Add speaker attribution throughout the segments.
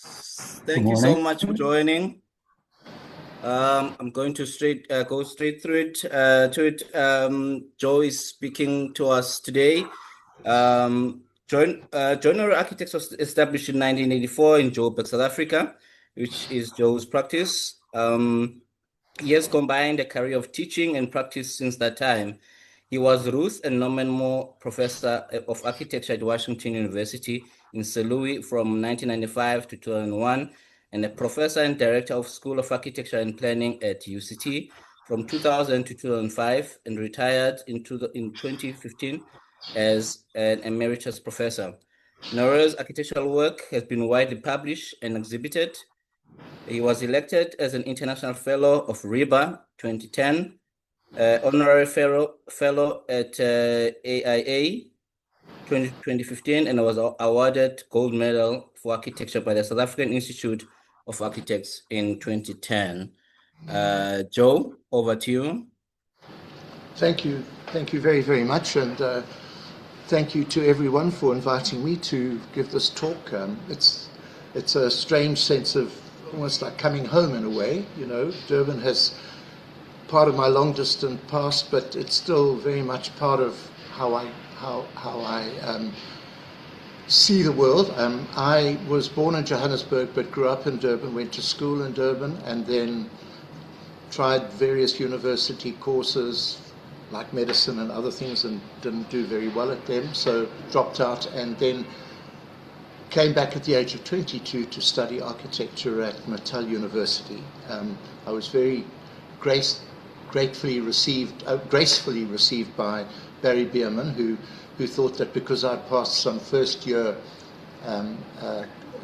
Speaker 1: Thank you so much for joining. I'm going to go straight through it. Joe is speaking to us today. Noero Architects was established in 1984 in Joburg, South Africa, which is Joe's practice. He has combined a career of teaching and practice since that time. He was Ruth and Norman Moore Professor of Architecture at Washington University in St. Louis from 1995 to 2001, and a professor and director of School of Architecture and Planning at UCT from 2000 to 2005, and retired in 2015 as an emeritus professor. Noero's architectural work has been widely published and exhibited. He was elected as an International Fellow of RIBA 2010, Honorary Fellow at AIA 2015, and was awarded Gold Medal for Architecture by the South African Institute of Architects in 2010. Joe, over to you.
Speaker 2: Thank you very, very much, and thank you to everyone for inviting me to give this talk. It's a strange sense of almost like coming home in a way. You know, Durban has part of my long distant past, but it's still very much part of how I see the world. I was born in Johannesburg but grew up in Durban, went to school in Durban, and then tried various university courses like medicine and other things and didn't do very well at them, so dropped out, and then came back at the age of 22 to study architecture at Natal University. I was very gracefully received by Barry Bierman, who thought that because I'd passed some first year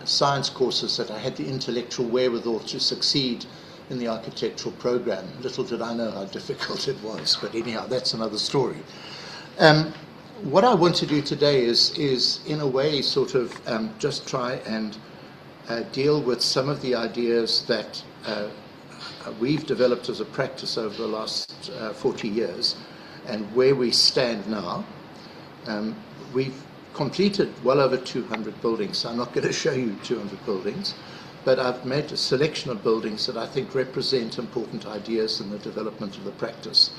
Speaker 2: science courses that I had the intellectual wherewithal to succeed in the architectural program. Little did I know how difficult it was, but anyhow, that's another story. What I want to do today is in a way sort of just try and deal with some of the ideas that we've developed as a practice over the last 40 years and where we stand now. We've completed well over 200 buildings. So I'm not going to show you 200 buildings, but I've made a selection of buildings that I think represent important ideas in the development of the practice.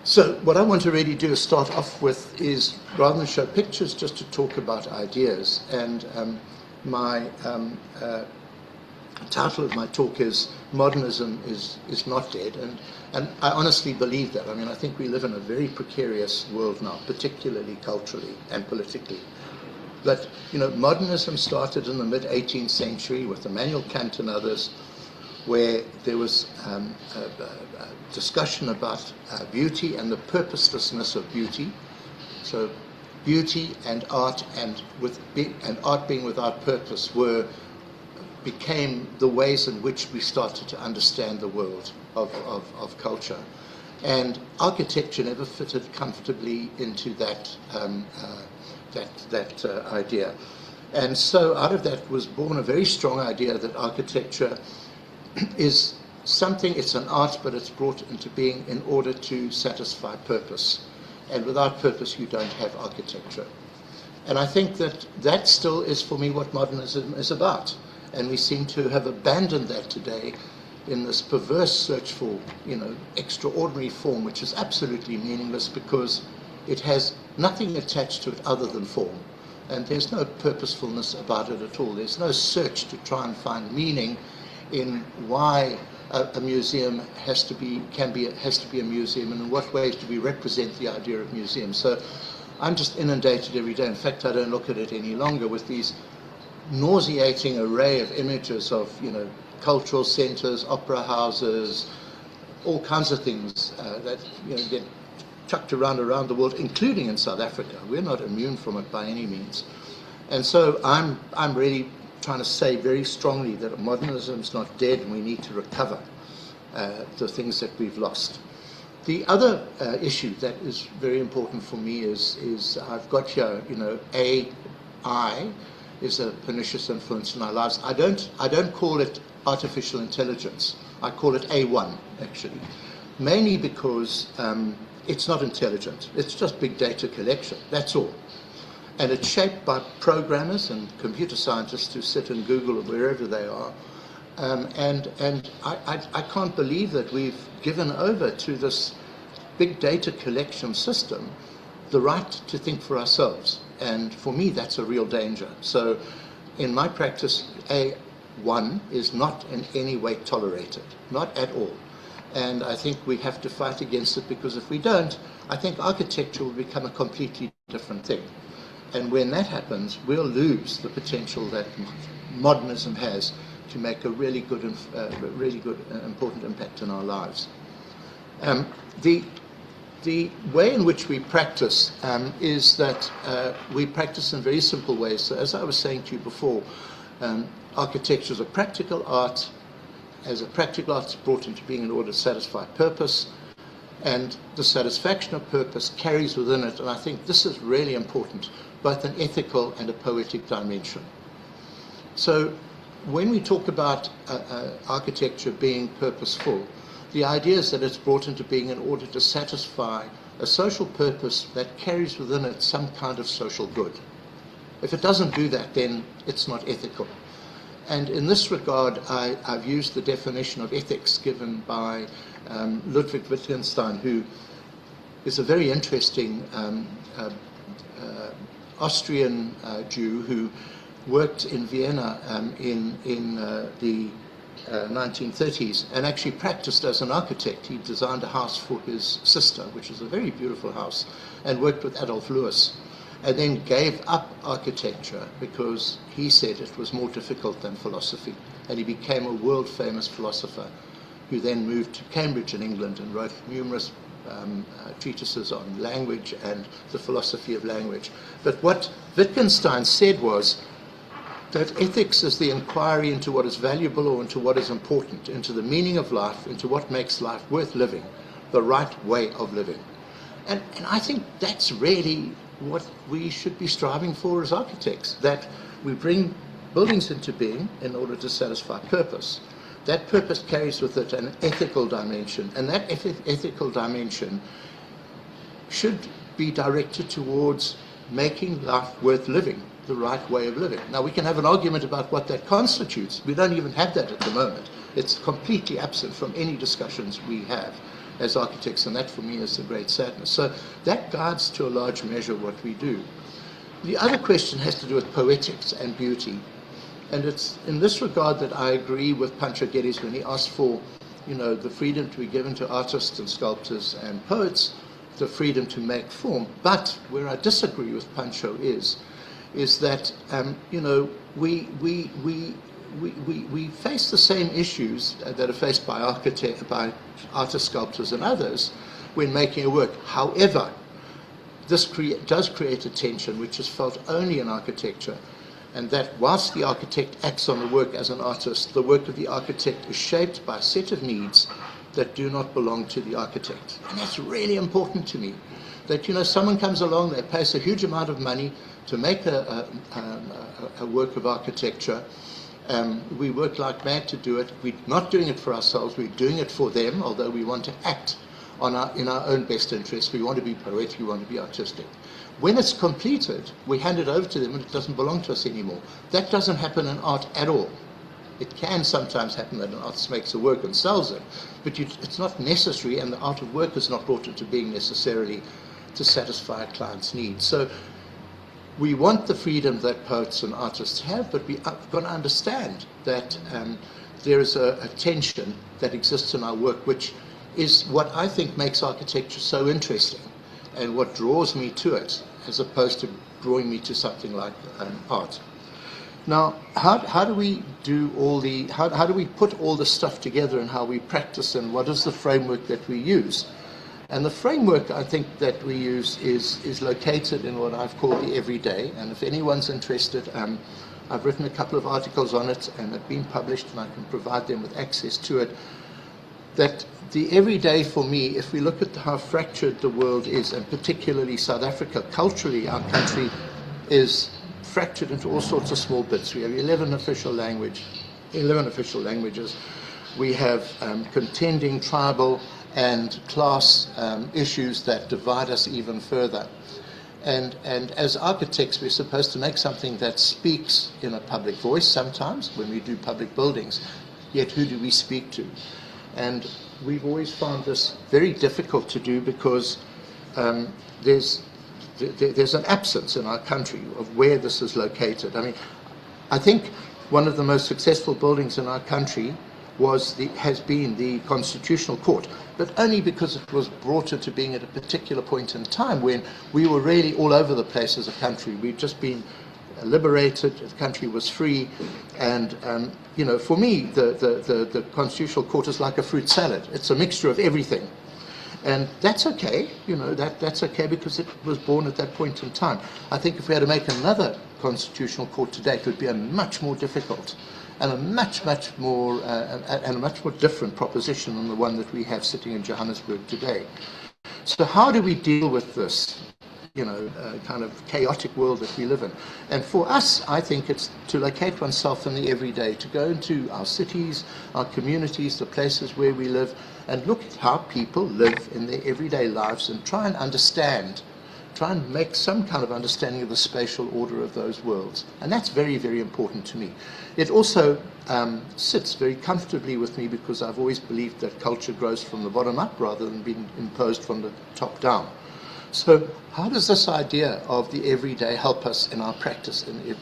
Speaker 2: So what I want to really do is start off with is, rather than show pictures, just to talk about ideas. And my title of my talk is Modernism is Not Dead, and I honestly believe that. I mean, I think we live in a very precarious world now, particularly culturally and politically. But, you know, modernism started in the mid-18th century with Immanuel Kant and others, where there was a discussion about beauty and the purposelessness of beauty. So beauty and art, and art being without purpose, became the ways in which we started to understand the world of culture. And architecture never fitted comfortably into that idea. And so out of that was born a very strong idea that architecture is something, it's an art, but it's brought into being in order to satisfy purpose. And without purpose, you don't have architecture. And I think that still is, for me, what modernism is about. And we seem to have abandoned that today in this perverse search for, you know, extraordinary form, which is absolutely meaningless because it has nothing attached to it other than form. And there's no purposefulness about it at all. There's no search to try and find meaning in why a museum has to be a museum, and in what ways do we represent the idea of museum. So I'm just inundated every day. In fact, I don't look at it any longer with these nauseating array of images of, you know, cultural centers, opera houses, all kinds of things that, you know, get chucked around the world, including in South Africa. We're not immune from it by any means. And so I'm really trying to say very strongly that modernism is not dead, and we need to recover the things that we've lost. The other issue that is very important for me is I've got here, you know, AI is a pernicious influence in our lives. I don't call it artificial intelligence. I call it A1, actually, mainly because it's not intelligent. It's just big data collection. That's all. And it's shaped by programmers and computer scientists who sit in Google or wherever they are. And I can't believe that we've given over to this big data collection system the right to think for ourselves. And for me, that's a real danger. So in my practice, A1 is not in any way tolerated, not at all. And I think we have to fight against it, because if we don't, I think architecture will become a completely different thing. And when that happens, we'll lose the potential that modernism has to make a really good, important impact in our lives. The way in which we practice is that we practice in very simple ways. So as I was saying to you before, architecture is a practical art. As a practical art, it's brought into being in order to satisfy purpose. And the satisfaction of purpose carries within it, and I think this is really important, both an ethical and a poetic dimension. So when we talk about architecture being purposeful, the idea is that it's brought into being in order to satisfy a social purpose that carries within it some kind of social good. If it doesn't do that, then it's not ethical. And in this regard, I've used the definition of ethics given by Ludwig Wittgenstein, who is a very interesting Austrian Jew who worked in Vienna in the 1930s and actually practiced as an architect. He designed a house for his sister, which is a very beautiful house, and worked with Adolf Lewis, and then gave up architecture because he said it was more difficult than philosophy. And he became a world-famous philosopher who then moved to Cambridge in England and wrote numerous treatises on language and the philosophy of language. But what Wittgenstein said was that ethics is the inquiry into what is valuable or into what is important, into the meaning of life, into what makes life worth living, the right way of living. And I think that's really what we should be striving for as architects, that we bring buildings into being in order to satisfy purpose. That purpose carries with it an ethical dimension, and that ethical dimension should be directed towards making life worth living, the right way of living. Now, we can have an argument about what that constitutes. We don't even have that at the moment. It's completely absent from any discussions we have as architects, and that for me is the great sadness. So that guides to a large measure what we do. The other question has to do with poetics and beauty. And it's in this regard that I agree with Pancho Geddes when he asked for, the freedom to be given to artists and sculptors and poets, the freedom to make form. But where I disagree with Pancho is that, we face the same issues that are faced by artists, sculptors, and others when making a work. However, this does create a tension which is felt only in architecture, and that whilst the architect acts on the work as an artist, the work of the architect is shaped by a set of needs that do not belong to the architect. And that's really important to me, that someone comes along, they pay us a huge amount of money to make a work of architecture. We work like mad to do it. We're not doing it for ourselves, we're doing it for them, although we want to act in our own best interest. We want to be poetic, we want to be artistic. When it's completed, we hand it over to them and it doesn't belong to us anymore. That doesn't happen in art at all. It can sometimes happen that an artist makes a work and sells it, but it's not necessary, and the art of work is not brought into being necessarily to satisfy a client's needs. So we want the freedom that poets and artists have, but we've got to understand that there is a tension that exists in our work, which is what I think makes architecture so interesting and what draws me to it, as opposed to drawing me to something like art. Now, how do we do how do we put all this stuff together, and how we practice, and what is the framework that we use? And the framework I think that we use is located in what I've called the everyday. And if anyone's interested, I've written a couple of articles on it and they've been published, and I can provide them with access to it. That the everyday for me, if we look at how fractured the world is, and particularly South Africa, culturally our country is fractured into all sorts of small bits. We have 11 official languages. We have contending tribal and class issues that divide us even further. And as architects, we're supposed to make something that speaks in a public voice sometimes when we do public buildings. Yet who do we speak to? And we've always found this very difficult to do because there's an absence in our country of where this is located. I mean, I think one of the most successful buildings in our country has been the Constitutional Court, but only because it was brought into being at a particular point in time when we were really all over the place as a country. We'd just been liberated, the country was free, and you know, for me, the Constitutional Court is like a fruit salad. It's a mixture of everything. And that's okay, you know, that's okay because it was born at that point in time. I think if we had to make another Constitutional Court today, it would be a much more difficult and a much more different proposition than the one that we have sitting in Johannesburg today. So how do we deal with this, you know, kind of chaotic world that we live in? And for us, I think it's to locate oneself in the everyday, to go into our cities, our communities, the places where we live, and look at how people live in their everyday lives and try and understand, try and make some kind of understanding of the spatial order of those worlds. And that's very, very important to me. It also sits very comfortably with me because I've always believed that culture grows from the bottom up rather than being imposed from the top down. So how does this idea of the everyday help us in our practice in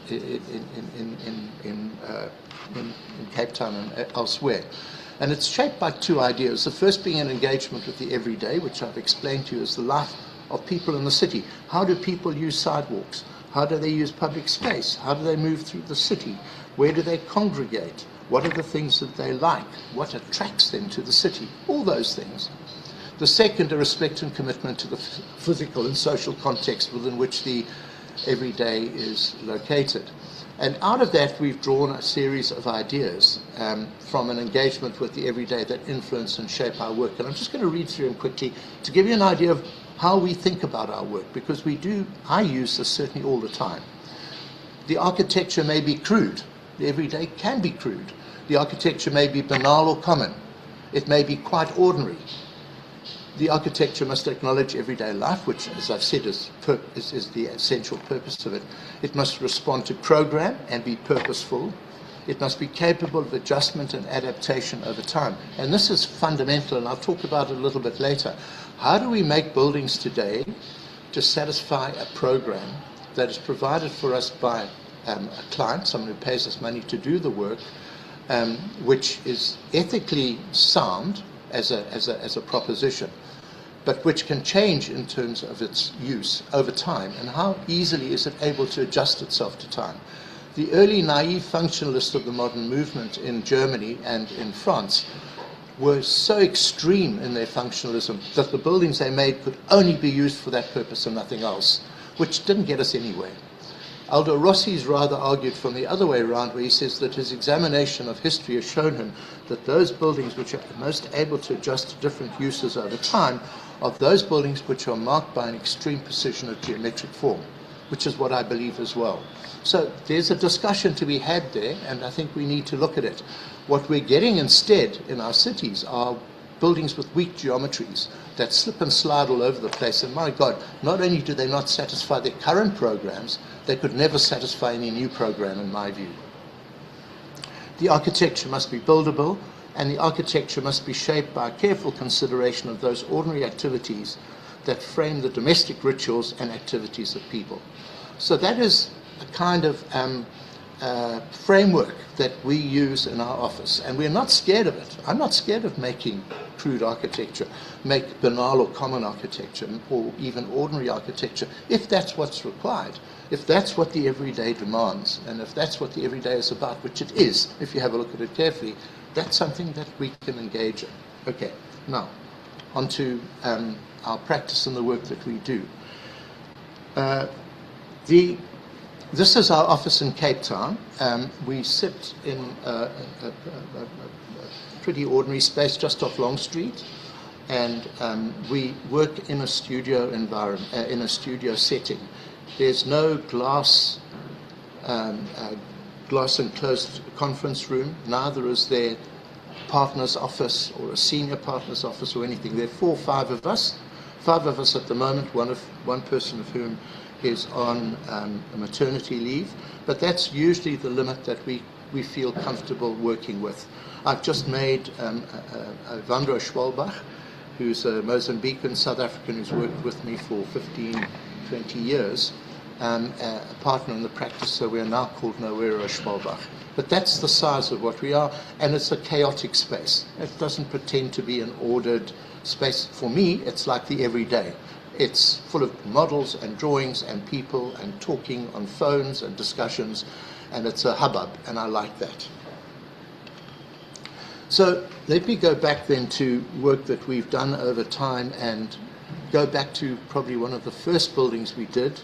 Speaker 2: Cape Town and elsewhere? And it's shaped by two ideas. The first being an engagement with the everyday, which I've explained to you as the life of people in the city. How do people use sidewalks? How do they use public space? How do they move through the city? Where do they congregate? What are the things that they like? What attracts them to the city? All those things. The second, a respect and commitment to the physical and social context within which the everyday is located. And out of that, we've drawn a series of ideas from an engagement with the everyday that influence and shape our work. And I'm just going to read through them quickly to give you an idea of how we think about our work, because I use this certainly all the time. The architecture may be crude. The everyday can be crude. The architecture may be banal or common. It may be quite ordinary. The architecture must acknowledge everyday life, which, as I've said, is the essential purpose of it. It must respond to program and be purposeful. It must be capable of adjustment and adaptation over time. And this is fundamental, and I'll talk about it a little bit later. How do we make buildings today to satisfy a program that is provided for us by a client, someone who pays us money to do the work, which is ethically sound as a proposition, but which can change in terms of its use over time, and how easily is it able to adjust itself to time. The early naive functionalists of the modern movement in Germany and in France were so extreme in their functionalism that the buildings they made could only be used for that purpose and nothing else, which didn't get us anywhere. Aldo Rossi's rather argued from the other way around, where he says that his examination of history has shown him that those buildings which are most able to adjust to different uses over time are those buildings which are marked by an extreme precision of geometric form, which is what I believe as well. So there's a discussion to be had there, and I think we need to look at it. What we're getting instead in our cities are buildings with weak geometries that slip and slide all over the place. And my God, not only do they not satisfy their current programs, they could never satisfy any new program, in my view. The architecture must be buildable, and the architecture must be shaped by a careful consideration of those ordinary activities that frame the domestic rituals and activities of people. So that is a kind of framework that we use in our office, and we're not scared of it. I'm not scared of making crude architecture, make banal or common architecture, or even ordinary architecture, if that's what's required, if that's what the everyday demands, and if that's what the everyday is about, which it is, if you have a look at it carefully. That's something that we can engage in. Okay, now, on to our practice and the work that we do. This is our office in Cape Town. We sit in a pretty ordinary space just off Long Street, and we work in a studio environment, in a studio setting. There's no glass enclosed conference room. Neither is there partner's office or a senior partner's office or anything. There are 4 or 5 of us. 5 of us at the moment, one person of whom is on a maternity leave, but that's usually the limit that we feel comfortable working with. I've just made Vandro Schwalbach, who's a Mozambican South African who's worked with me for 15, 20 years, a partner in the practice, so we're now called Noero Schwalbach. But that's the size of what we are, and it's a chaotic space. It doesn't pretend to be an ordered space. For me, it's like the everyday. It's full of models and drawings and people and talking on phones and discussions, and it's a hubbub, and I like that. So let me go back then to work that we've done over time and go back to probably one of the first buildings we did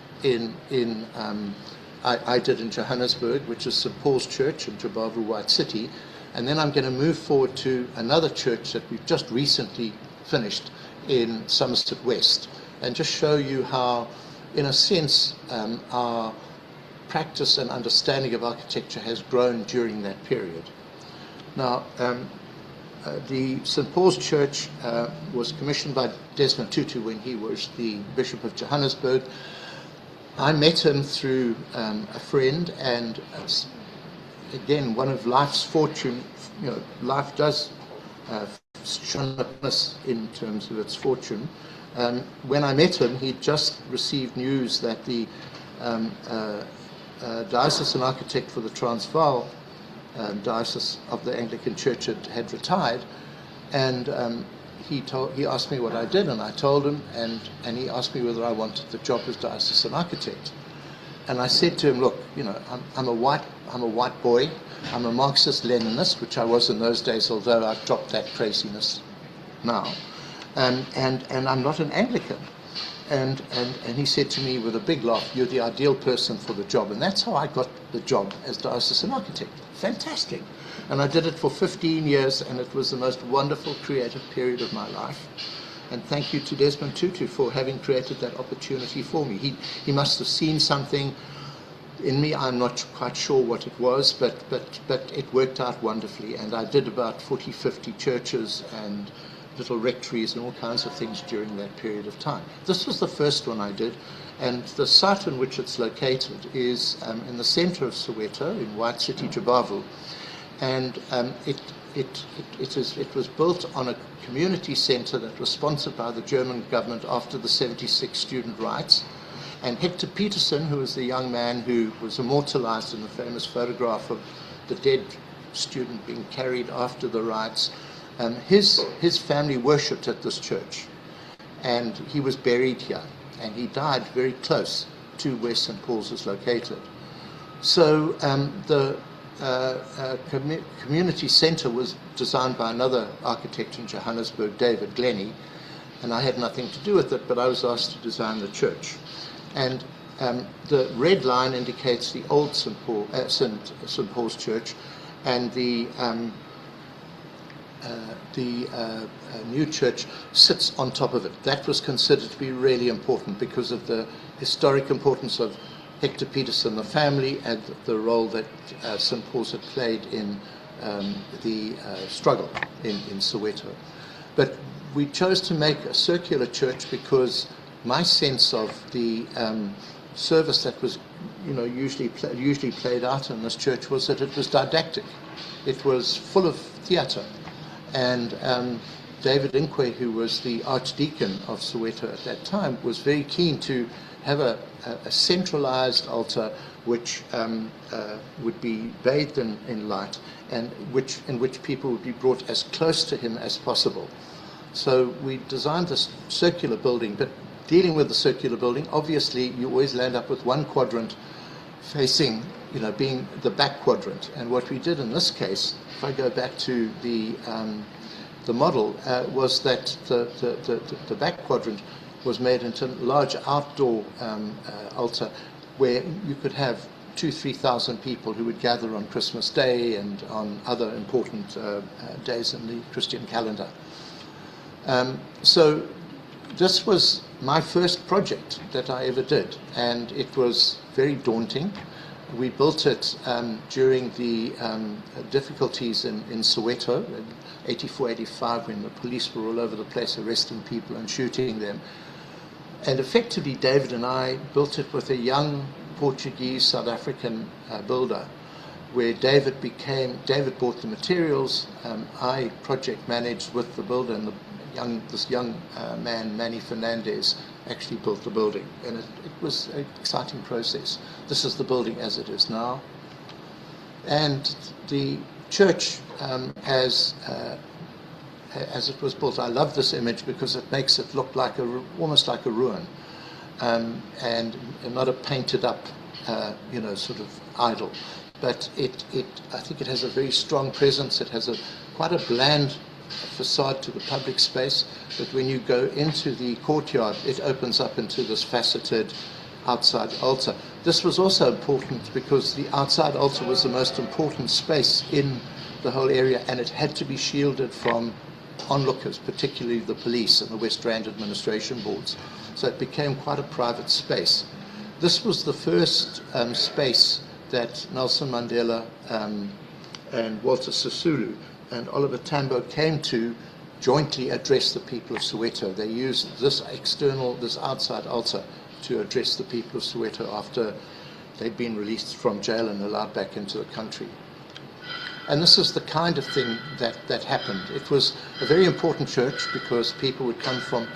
Speaker 2: I did in Johannesburg, which is St. Paul's Church in Jabavu, White City. And then I'm going to move forward to another church that we've just recently finished in Somerset West, and just show you how, in a sense, our practice and understanding of architecture has grown during that period. Now, the St. Paul's Church was commissioned by Desmond Tutu when he was the Bishop of Johannesburg. I met him through a friend, and again, one of life's fortune, life does shine upon us in terms of its fortune. When I met him, he'd just received news that the diocesan architect for the Transvaal diocese of the Anglican Church had retired, and he asked me what I did, and I told him, and he asked me whether I wanted the job as diocesan architect. And I said to him, look, I'm a white boy, I'm a Marxist-Leninist, which I was in those days, although I've dropped that craziness now, and I'm not an Anglican. And he said to me with a big laugh, you're the ideal person for the job. And that's how I got the job as diocesan architect. Fantastic. And I did it for 15 years, and it was the most wonderful creative period of my life. And thank you to Desmond Tutu for having created that opportunity for me. He must have seen something in me. I'm not quite sure what it was, but it worked out wonderfully. And I did about 40, 50 churches and little rectories and all kinds of things during that period of time. This was the first one I did, and the site in which it's located is in the center of Soweto, in White City, Jabavu, and it was built on a community center that was sponsored by the German government after the 76 student riots. And Hector Peterson, who was the young man who was immortalized in the famous photograph of the dead student being carried after the riots, his family worshipped at this church, and he was buried here, and he died very close to where St. Paul's is located. So the community centre was designed by another architect in Johannesburg, David Glennie, and I had nothing to do with it, but I was asked to design the church. And the red line indicates the old St. Paul's Church, and the new church sits on top of it. That was considered to be really important because of the historic importance of Hector Peterson, the family, and the role that St. Paul's had played in the struggle in Soweto. But we chose to make a circular church because my sense of the service that was usually played out in this church was that it was didactic. It was full of theatre. And David Nkwe, who was the Archdeacon of Soweto at that time, was very keen to have a centralized altar which would be bathed in light, and in which people would be brought as close to him as possible. So we designed this circular building, but dealing with the circular building, obviously you always land up with one quadrant facing, being the back quadrant. And what we did in this case, if I go back to the model, was that the back quadrant was made into a large outdoor altar where you could have 2,000-3,000 people who would gather on Christmas Day and on other important days in the Christian calendar. So this was my first project that I ever did, and it was very daunting. We built it during the difficulties in Soweto in 84, 85, when the police were all over the place arresting people and shooting them. And effectively, David and I built it with a young Portuguese South African builder, where David bought the materials. I project managed with the builder, and this young man, Manny Fernandez, actually built the building. And it was an exciting process. This is the building as it is now. And the church, as it was built, I love this image because it makes it look like almost like a ruin, and not a painted up, sort of idol. But I think it has a very strong presence. It has quite a bland facade to the public space, but when you go into the courtyard, it opens up into this faceted outside altar. This was also important because the outside altar was the most important space in the whole area, and it had to be shielded from onlookers, particularly the police and the West Rand administration boards. So it became quite a private space. This was the first space that Nelson Mandela and Walter Sisulu and Oliver Tambo came to jointly address the people of Soweto. They used this outside altar to address the people of Soweto after they'd been released from jail and allowed back into the country. And this is the kind of thing that happened. It was a very important church because people would come from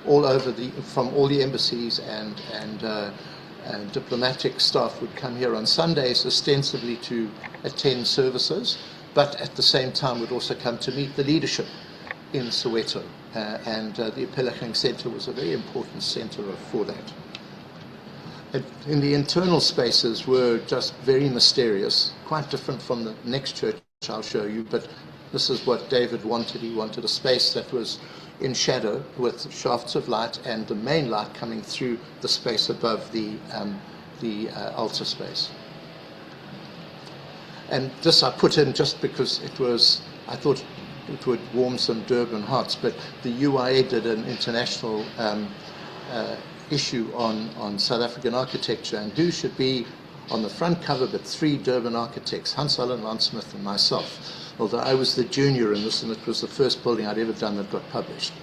Speaker 2: all over from all the embassies, and diplomatic staff would come here on Sundays ostensibly to attend services, but at the same time would also come to meet the leadership in Soweto. And the Ipelageng Centre was a very important centre for that. In the internal spaces were just very mysterious, quite different from the next church I'll show you, but this is what David wanted. He wanted a space that was in shadow with shafts of light and the main light coming through the space above the altar space. And this I put in just because I thought it would warm some Durban hearts, but the UIA did an international issue on South African architecture, and who should be on the front cover but three Durban architects, Hans Allen Landsmith and myself, although I was the junior in this, and it was the first building I'd ever done that got published.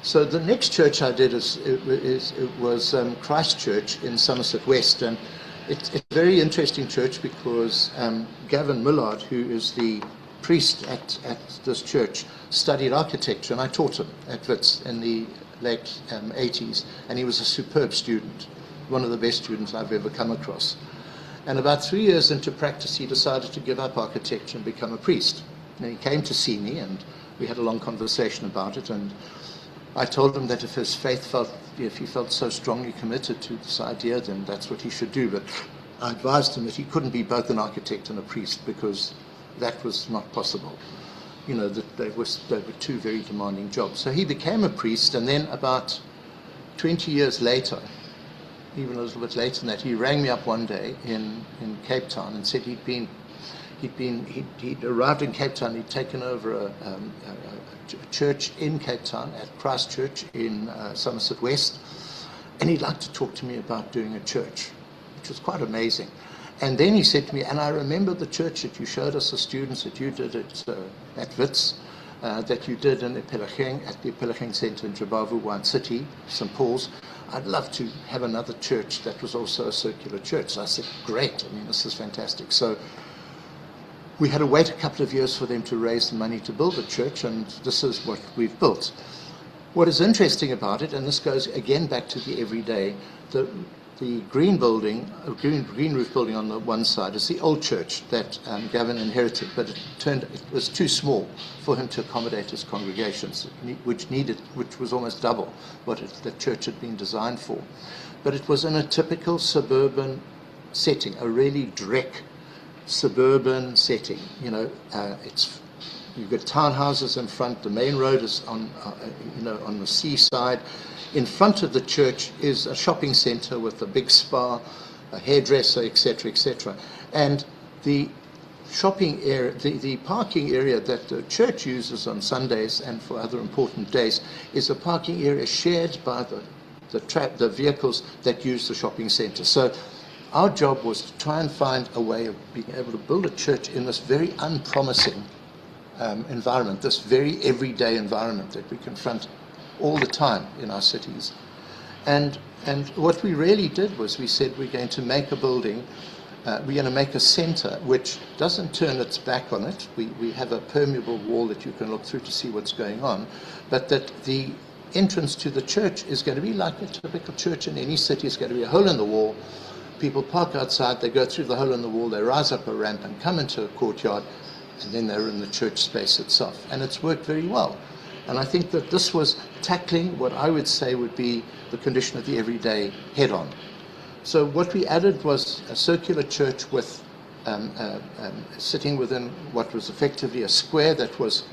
Speaker 2: So the next church I did was Christ Church in Somerset West, and it's a very interesting church because Gavin Millard, who is the priest at this church, studied architecture, and I taught him at Wits in the late 80s, and he was a superb student, one of the best students I've ever come across. And about 3 years into practice, he decided to give up architecture and become a priest. And he came to see me, and we had a long conversation about it, and I told him that if he felt so strongly committed to this idea, then that's what he should do. But I advised him that he couldn't be both an architect and a priest because that was not possible. That they were two very demanding jobs. So he became a priest, and then about 20 years later, even a little bit later than that, he rang me up one day in Cape Town and said he'd arrived in Cape Town. He'd taken over a church in Cape Town at Christ Church in Somerset West, and he'd like to talk to me about doing a church, which was quite amazing. And then he said to me, and I remember the church that you showed us, the students that you did at Wits, that you did in Ipelageng, at the Ipelageng Centre in Jabavu, Wine City, St. Paul's. I'd love to have another church that was also a circular church. So I said, great, this is fantastic. So we had to wait a couple of years for them to raise the money to build a church, and this is what we've built. What is interesting about it, and this goes again back to the everyday, the green building, green roof building on the one side is the old church that Gavin inherited, but it was too small for him to accommodate his congregations, which was almost double what the church had been designed for. But it was in a typical suburban setting, a really dreck suburban setting. You've got townhouses in front. The main road is on the seaside. In front of the church is a shopping centre with a big spa, a hairdresser, etc., etc. And the shopping area, the parking area that the church uses on Sundays and for other important days is a parking area shared by the vehicles that use the shopping centre. So our job was to try and find a way of being able to build a church in this very unpromising environment, this very everyday environment that we confront all the time in our cities. And what we really did was we said we're going to make a building, we're going to make a center which doesn't turn its back on it. We have a permeable wall that you can look through to see what's going on, but that the entrance to the church is going to be like a typical church in any city. It's going to be a hole in the wall. People park outside, they go through the hole in the wall, they rise up a ramp and come into a courtyard, and then they're in the church space itself. And it's worked very well. And I think that this was tackling what I would say would be the condition of the everyday head-on. So what we added was a circular church with sitting within what was effectively a square that was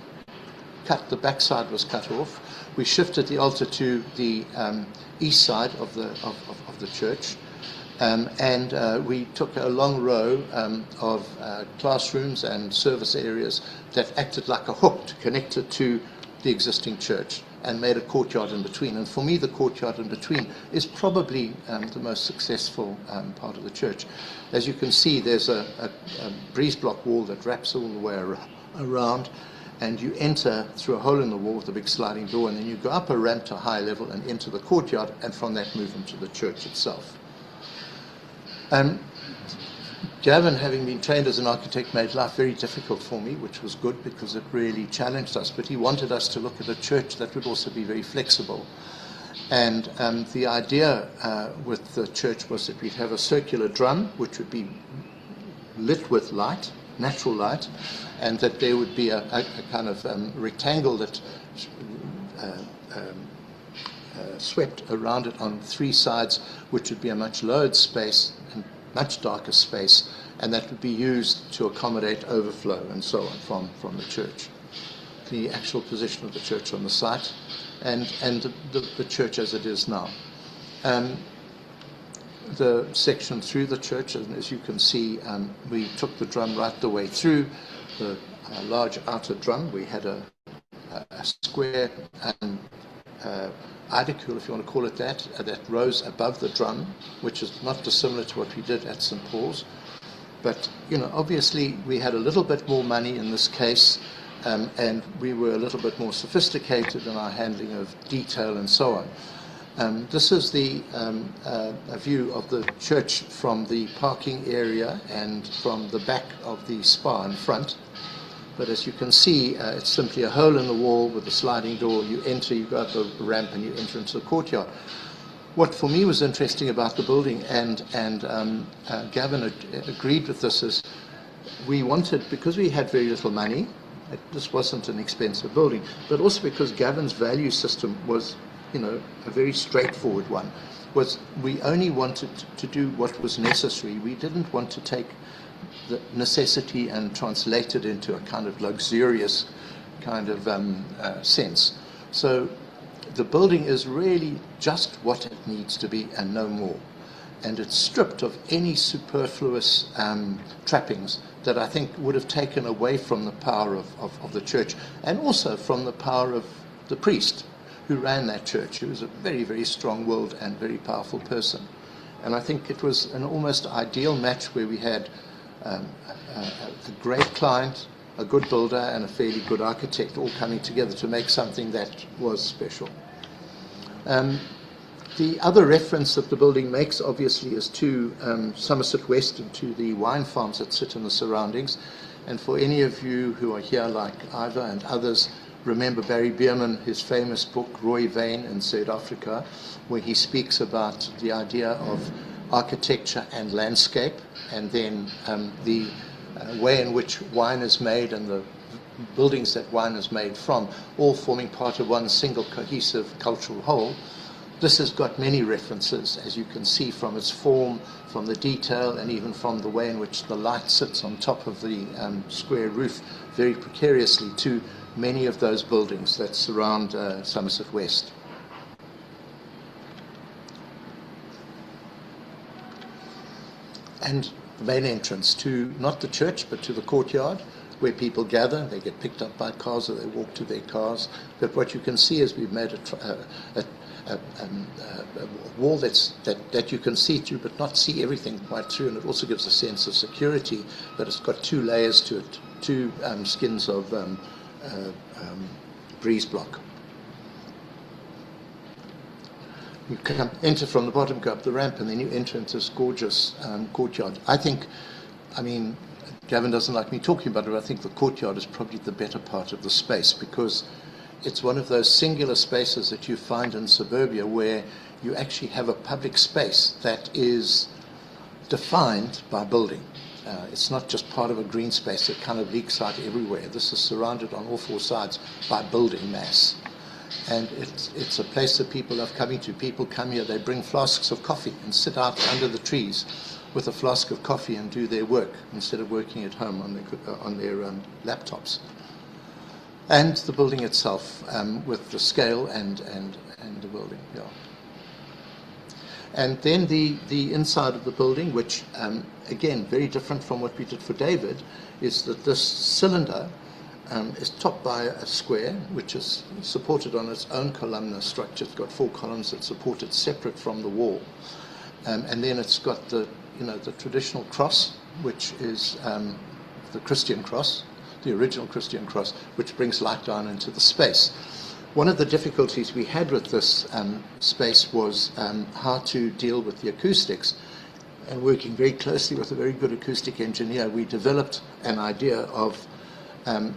Speaker 2: cut, the backside was cut off. We shifted the altar to the east side of the church. We took a long row of classrooms and service areas that acted like a hook to connect it to the existing church and made a courtyard in between. And for me, the courtyard in between is probably the most successful part of the church. As you can see, there's a breeze block wall that wraps all the way around, and you enter through a hole in the wall with a big sliding door, and then you go up a ramp to a high level and enter the courtyard, and from that move into the church itself. Gavin, having been trained as an architect, made life very difficult for me, which was good because it really challenged us. But he wanted us to look at a church that would also be very flexible. And the idea with the church was that we'd have a circular drum, which would be lit with light, natural light, and that there would be a kind of rectangle that swept around it on three sides, which would be a much lowered space and much darker space, and that would be used to accommodate overflow and so on from the church. The actual position of the church on the site and the church as it is now. The section through the church, and as you can see, we took the drum right the way through the large outer drum. We had a square idicule, if you want to call it that rose above the drum, which is not dissimilar to what we did at St. Paul's. But, obviously we had a little bit more money in this case, and we were a little bit more sophisticated in our handling of detail and so on. This is the a view of the church from the parking area and from the back of the spa in front. But as you can see, it's simply a hole in the wall with a sliding door. You enter, you go up a ramp, and you enter into the courtyard. What for me was interesting about the building, and Gavin agreed with this, is we wanted, because we had very little money, this wasn't an expensive building, but also because Gavin's value system was, a very straightforward one, was we only wanted to do what was necessary. We didn't want to take the necessity and translate it into a kind of luxurious kind of sense. So the building is really just what it needs to be and no more. And it's stripped of any superfluous trappings that I think would have taken away from the power of the church, and also from the power of the priest who ran that church. He was a very, very strong-willed and very powerful person. And I think it was an almost ideal match where we had a great client, a good builder, and a fairly good architect all coming together to make something that was special. The other reference that the building makes, obviously, is to Somerset West and to the wine farms that sit in the surroundings. And for any of you who are here, like Ivor and others, remember Barry Bierman, his famous book, Roy Vane in South Africa, where he speaks about the idea of architecture and landscape, and then the way in which wine is made and the buildings that wine is made from, all forming part of one single cohesive cultural whole. This has got many references, as you can see, from its form, from the detail, and even from the way in which the light sits on top of the square roof very precariously, to many of those buildings that surround Somerset West. And the main entrance to, not the church, but to the courtyard, where people gather. They get picked up by cars or they walk to their cars. But what you can see is we've made a wall that you can see through, but not see everything quite through, and it also gives a sense of security. But it's got two layers to it, two skins of breeze block. You can enter from the bottom, go up the ramp, and then you enter into this gorgeous courtyard. I mean, Gavin doesn't like me talking about it, but I think the courtyard is probably the better part of the space, because it's one of those singular spaces that you find in suburbia where you actually have a public space that is defined by building. It's not just part of a green space that kind of leaks out everywhere. This is surrounded on all four sides by building mass. And it's a place that people love coming to. People come here, they bring flasks of coffee and sit out under the trees with a flask of coffee and do their work instead of working at home on their laptops. And the building itself, with the scale and the building, yeah. And then the inside of the building, which, again, very different from what we did for David, is that this cylinder is topped by a square, which is supported on its own columnar structure. It's got 4 columns that support it separate from the wall. And then it's got the traditional cross, which is the Christian cross, the original Christian cross, which brings light down into the space. One of the difficulties we had with this space was how to deal with the acoustics. And working very closely with a very good acoustic engineer, we developed an idea of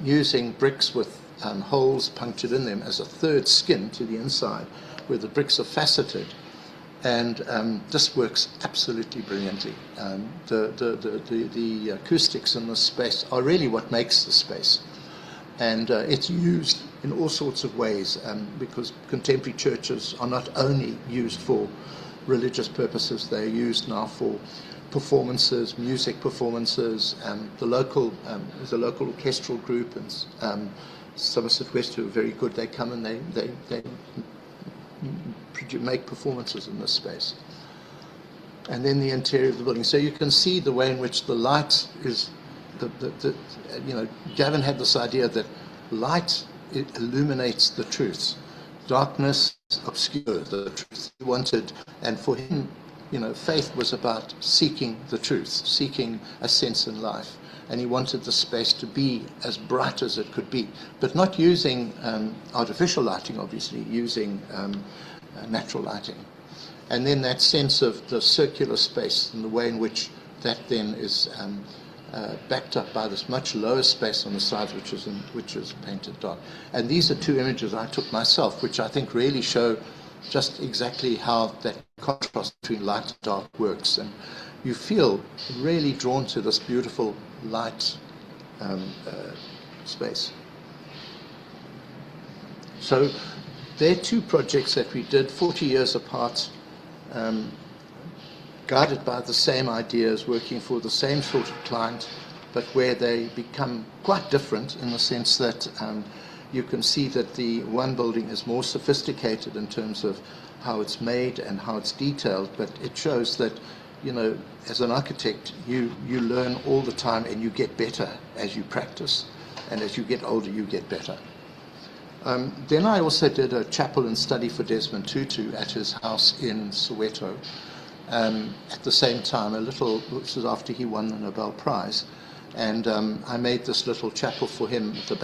Speaker 2: using bricks with holes punctured in them as a third skin to the inside, where the bricks are faceted. And this works absolutely brilliantly. The acoustics in this space are really what makes the space. And it's used in all sorts of ways, because contemporary churches are not only used for religious purposes, they're used now for performances, music performances. There's a local orchestral group in Somerset West who are very good. They come and they make performances in this space. And then the interior of the building. So you can see the way in which the light is, Gavin had this idea that light, it illuminates the truth. Darkness obscures the truth. He wanted, and for him, faith was about seeking the truth, seeking a sense in life. And he wanted the space to be as bright as it could be, but not using artificial lighting, obviously, using natural lighting. And then that sense of the circular space and the way in which that then is backed up by this much lower space on the sides, which is painted dark. And these are 2 images I took myself, which I think really show just exactly how that contrast between light and dark works. And you feel really drawn to this beautiful light space. So there are 2 projects that we did 40 years apart, guided by the same ideas, working for the same sort of client, but where they become quite different in the sense that you can see that the one building is more sophisticated in terms of how it's made and how it's detailed, but it shows that, as an architect, you learn all the time and you get better as you practice, and as you get older you get better. Then I also did a chapel and study for Desmond Tutu at his house in Soweto. At the same time, this was after he won the Nobel Prize, and I made this little chapel for him in the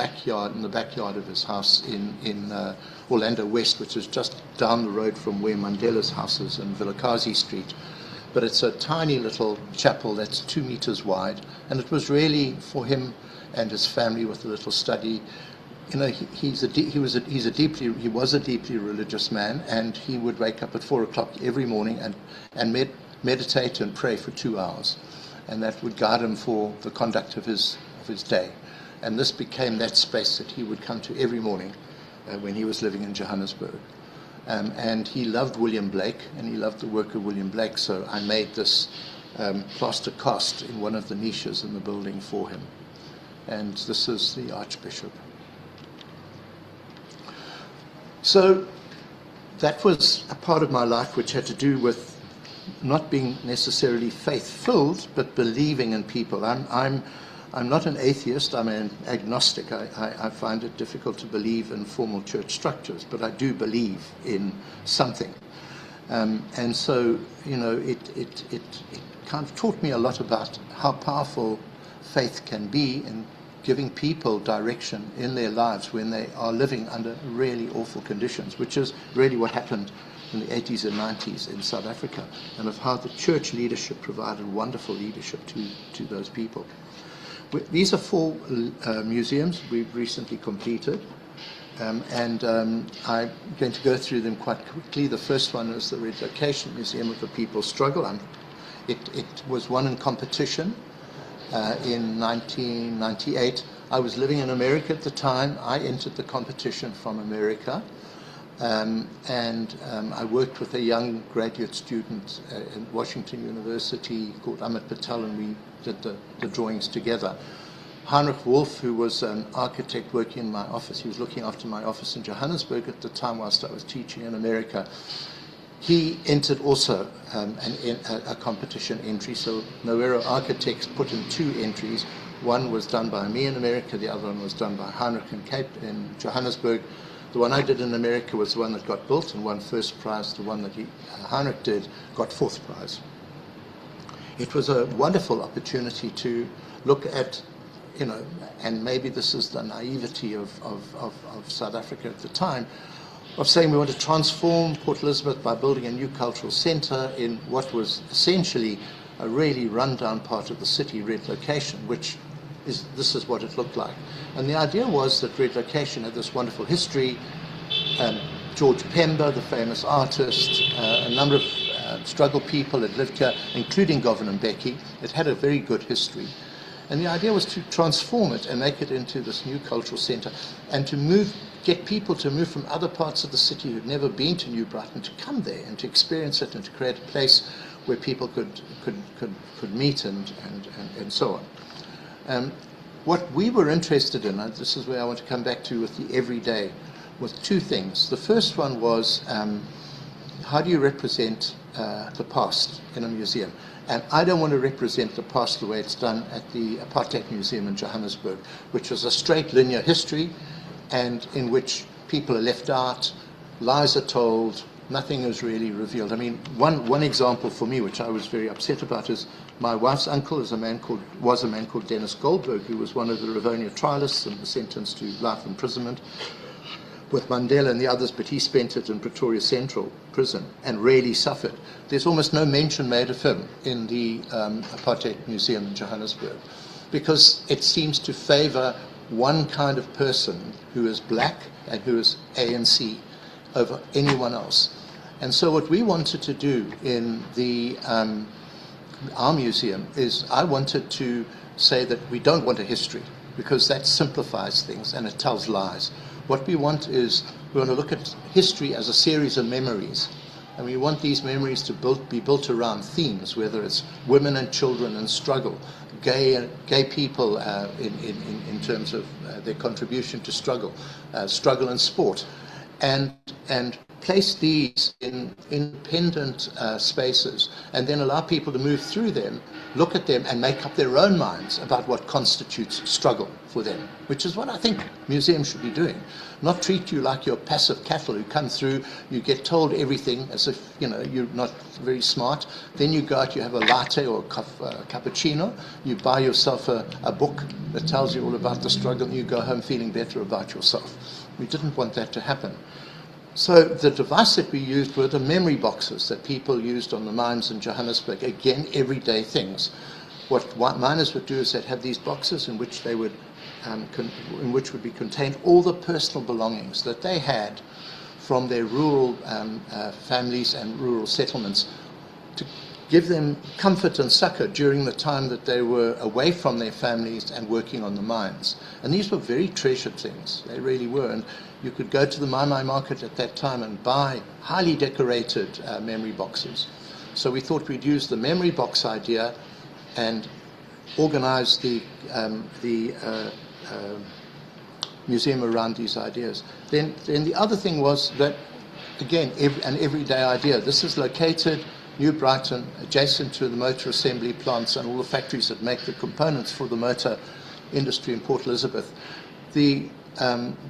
Speaker 2: backyard of his house in Orlando West, which is just down the road from where Mandela's house is in Vilakazi Street. But it's a tiny little chapel that's 2 meters wide, and it was really for him and his family with a little study. He was a deeply religious man, and he would wake up at 4 o'clock every morning and meditate and pray for 2 hours, and that would guide him for the conduct of his day. And this became that space that he would come to every morning when he was living in Johannesburg. And he loved William Blake, and he loved the work of William Blake, so I made this plaster cast in one of the niches in the building for him. And this is the Archbishop. So that was a part of my life which had to do with not being necessarily faith-filled, but believing in people. I'm not an atheist, I'm an agnostic. I find it difficult to believe in formal church structures, but I do believe in something. And so, it kind of taught me a lot about how powerful faith can be in giving people direction in their lives when they are living under really awful conditions, which is really what happened in the 80s and 90s in South Africa, and of how the church leadership provided wonderful leadership to those people. These are 4 museums we've recently completed, and I'm going to go through them quite quickly. The first one is the Relocation Museum of the People's Struggle. It was won in competition in 1998. I was living in America at the time. I entered the competition from America, and I worked with a young graduate student at Washington University called Amit Patel, and we did the drawings together. Heinrich Wolf, who was an architect working in my office, he was looking after my office in Johannesburg at the time whilst I was teaching in America. He entered also a competition entry, so Noero Architects put in 2 entries. One was done by me in America, the other one was done by Heinrich in Johannesburg. The one I did in America was the one that got built and won first prize. The one that Heinrich did got 4th prize. It was a wonderful opportunity to look at, and maybe this is the naivety of South Africa at the time, of saying we want to transform Port Elizabeth by building a new cultural centre in what was essentially a really run-down part of the city, Red Location, this is what it looked like. And the idea was that Red Location had this wonderful history. George Pemba, the famous artist, a number of struggle people had lived here, including Govan and Becky. It had a very good history. And the idea was to transform it and make it into this new cultural centre, and to get people to move from other parts of the city who'd never been to New Brighton to come there and to experience it and to create a place where people could meet and so on. What we were interested in, and this is where I want to come back to with the everyday, was 2 things. The first one was how do you represent the past in a museum? And I don't want to represent the past the way it's done at the Apartheid Museum in Johannesburg, which was a straight linear history, and in which people are left out, lies are told, nothing is really revealed. I mean, one example for me, which I was very upset about, is my wife's uncle was a man called Dennis Goldberg, who was one of the Rivonia trialists and was sentenced to life imprisonment with Mandela and the others, but he spent it in Pretoria Central Prison and really suffered. There's almost no mention made of him in the Apartheid Museum in Johannesburg, because it seems to favor one kind of person who is black and who is ANC over anyone else. And so what we wanted to do in our museum is I wanted to say that we don't want a history, because that simplifies things and it tells lies. What we want is, we want to look at history as a series of memories. And we want these memories to be built around themes, whether it's women and children and struggle, gay people in terms of their contribution to struggle and sport, and place these in independent spaces, and then allow people to move through them, look at them, and make up their own minds about what constitutes struggle for them, which is what I think museums should be doing. Not treat you like you're passive cattle who come through, you get told everything as if you're not very smart, then you go out, you have a latte or a cappuccino, you buy yourself a book that tells you all about the struggle, and you go home feeling better about yourself. We didn't want that to happen. So the device that we used were the memory boxes that people used on the mines in Johannesburg. Again, everyday things. What miners would do is they'd have these boxes in which would be contained all the personal belongings that they had from their rural families and rural settlements, to give them comfort and succor during the time that they were away from their families and working on the mines. And these were very treasured things. They really were. And you could go to the Mai market at that time and buy highly decorated memory boxes. So we thought we'd use the memory box idea and organize the museum around these ideas. Then the other thing was that, again, an everyday idea. This is located New Brighton, adjacent to the motor assembly plants and all the factories that make the components for the motor industry in Port Elizabeth. The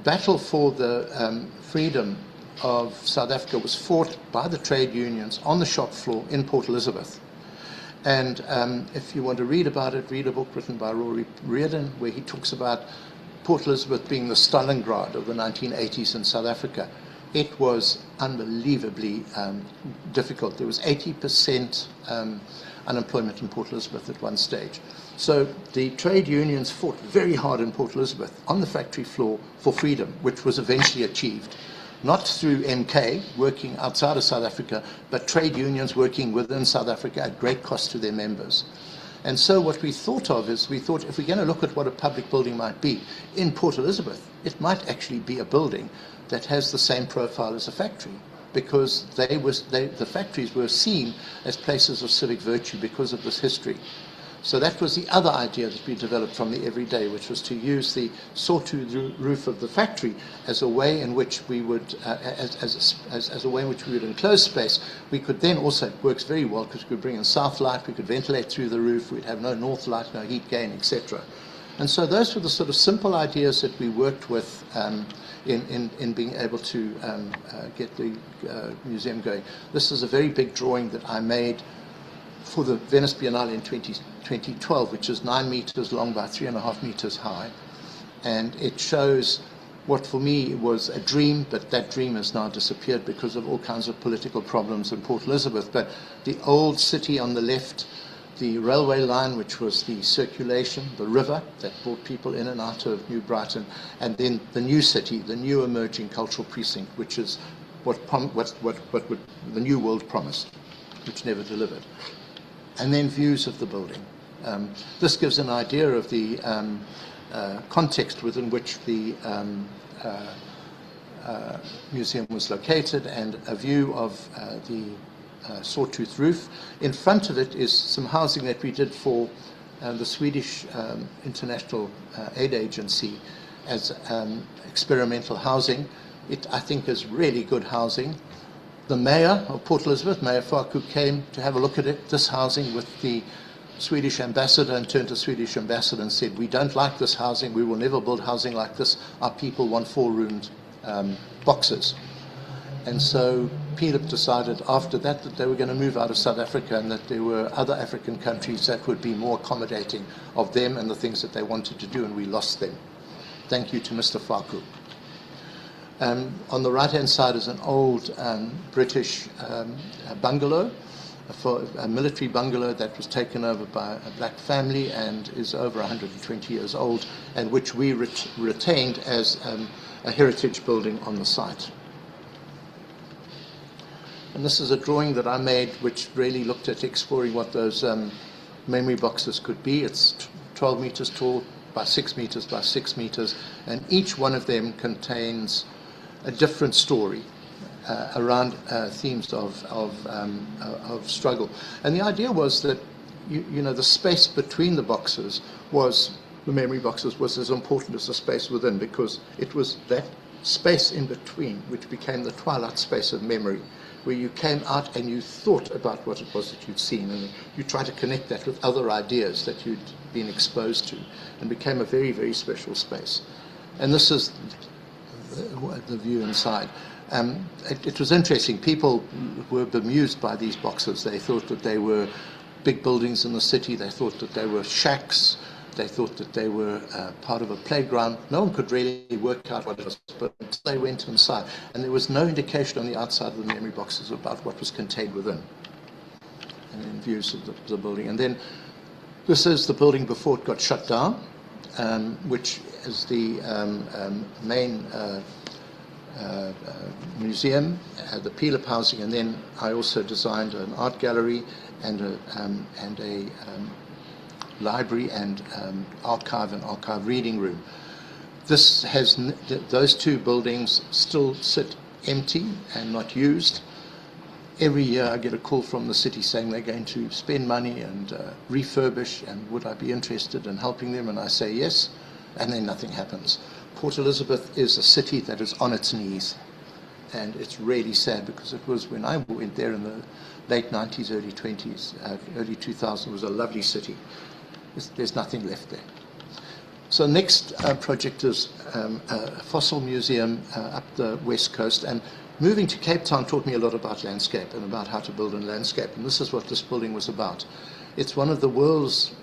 Speaker 2: battle for the freedom of South Africa was fought by the trade unions on the shop floor in Port Elizabeth. And if you want to read about it, read a book written by Rory Reardon, where he talks about Port Elizabeth being the Stalingrad of the 1980s in South Africa. it was unbelievably difficult. There was 80% unemployment in Port Elizabeth at one stage. So the trade unions fought very hard in Port Elizabeth on the factory floor for freedom, which was eventually achieved. Not through MK, working outside of South Africa, but trade unions working within South Africa at great cost to their members. And so what we thought of is, we thought if we're going to look at what a public building might be, in Port Elizabeth, it might actually be a building that has the same profile as a factory, because the factories were seen as places of civic virtue because of this history. So that was the other idea that we developed from the everyday, which was to use the sawtooth roof of the factory as a way in which we would, as a way in which we would enclose space. We could then also, it works very well because we could bring in south light, we could ventilate through the roof, we'd have no north light, no heat gain, etc. And so those were the sort of simple ideas that we worked with in being able to get the museum going. This is a very big drawing that I made for the Venice Biennale in 2012, which is 9 meters long by 3.5 meters high. And it shows what for me was a dream, but that dream has now disappeared because of all kinds of political problems in Port Elizabeth. But the old city on the left, the railway line, which was the circulation, the river that brought people in and out of New Brighton, and then the new city, the new emerging cultural precinct, which is what the new world promised, which never delivered. And then views of the building. This gives an idea of the context within which the museum was located, and a view of the sawtooth roof. In front of it is some housing that we did for the Swedish International Aid Agency as experimental housing. It, I think, is really good housing. The mayor of Port Elizabeth, Mayor Faku, came to have a look at it, this housing, with the Swedish ambassador, and turned to the Swedish ambassador and said, "We don't like this housing, we will never build housing like this, our people want 4-roomed boxes." And so PELIP decided after that that they were going to move out of South Africa, and that there were other African countries that would be more accommodating of them and the things that they wanted to do, and we lost them. Thank you to Mr. Faku. On the right-hand side is an old British bungalow, a military bungalow that was taken over by a black family and is over 120 years old, and which we retained as a heritage building on the site. And this is a drawing that I made which really looked at exploring what those memory boxes could be. It's 12 meters tall by 6 meters by 6 meters, and each one of them contains a different story around themes of struggle. And the idea was that you know, the space between the boxes was, the memory boxes, was as important as the space within, because it was that space in between which became the twilight space of memory, where you came out and you thought about what it was that you'd seen, and you tried to connect that with other ideas that you'd been exposed to, and became a very, very special space. And this is the view inside. It was interesting. People were bemused by these boxes. They thought that they were big buildings in the city. They thought that they were shacks. They thought that they were part of a playground. No one could really work out what it was, but they went inside. And there was no indication on the outside of the memory boxes about what was contained within. And then views of the building. And then this is the building before it got shut down, which is the main museum, the PELIP housing, and then I also designed an art gallery and a library and archive reading room. This has those two buildings still sit empty and not used. Every year I get a call from the city saying they're going to spend money and refurbish, and would I be interested in helping them, and I say yes, and then nothing happens. Port Elizabeth is a city that is on its knees, and it's really sad, because it was, when I went there in the late 90s, early 20s, early 2000s, it was a lovely city. There's nothing left there. So next project is a fossil museum up the west coast, and moving to Cape Town taught me a lot about landscape and about how to build in landscape, and this is what this building was about. It's one of the world's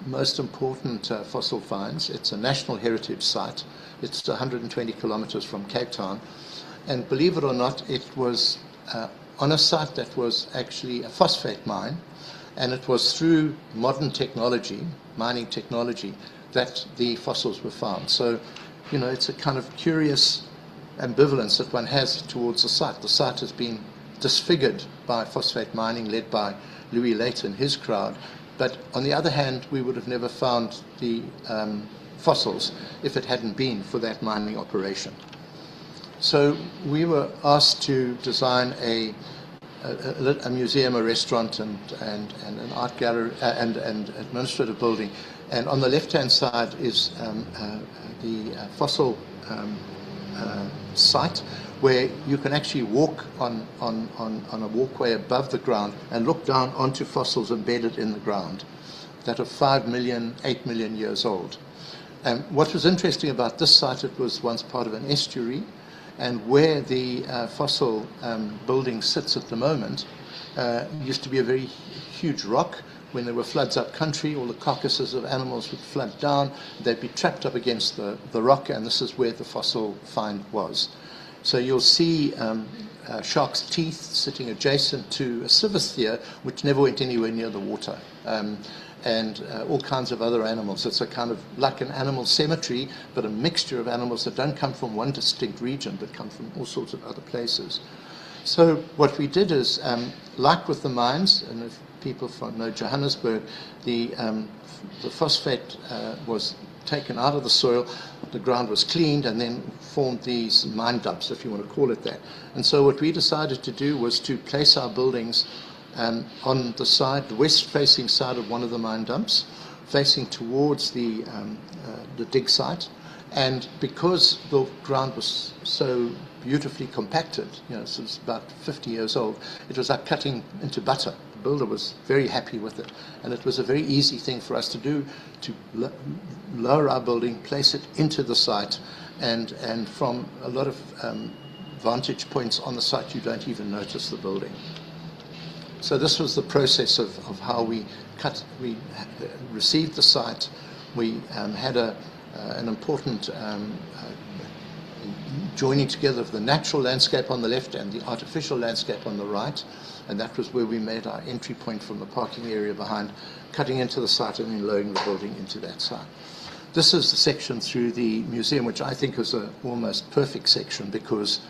Speaker 2: most important fossil finds. It's a national heritage site. It's 120 kilometers from Cape Town, And believe it or not, it was on a site that was actually a phosphate mine, and it was through modern technology, mining technology, that the fossils were found. So, you know, it's a kind of curious ambivalence that one has towards the site. The site has been disfigured by phosphate mining led by Louis Leite and his crowd, but on the other hand, we would have never found the fossils if it hadn't been for that mining operation. So we were asked to design a museum, a restaurant, and an art gallery, and administrative building. And on the left-hand side is the fossil site, where you can actually walk on a walkway above the ground and look down onto fossils embedded in the ground that are 5 million, 8 million years old. And what was interesting about this site, it was once part of an estuary, and where the fossil building sits at the moment used to be a very huge rock. When there were floods up country, all the carcasses of animals would flood down. They'd be trapped up against the rock, and this is where the fossil find was. So you'll see shark's teeth sitting adjacent to a civethier, which never went anywhere near the water, and all kinds of other animals. It's a kind of like an animal cemetery, but a mixture of animals that don't come from one distinct region, but come from all sorts of other places. So what we did is, like with the mines, and if people know Johannesburg, the phosphate was taken out of the soil, the ground was cleaned, and then formed these mine dumps, if you want to call it that. And so what we decided to do was to place our buildings on the side, the west-facing side of one of the mine dumps, facing towards the dig site. And because the ground was so beautifully compacted, you know, so it's about 50 years old, it was like cutting into butter. The builder was very happy with it, and it was a very easy thing for us to do, to lower our building, place it into the site, and from a lot of vantage points on the site, you don't even notice the building. So this was the process of how we received the site. We had an important joining together of the natural landscape on the left and the artificial landscape on the right, and that was where we made our entry point from the parking area behind, cutting into the site and then lowering the building into that site. This is the section through the museum, which I think is an almost perfect section, because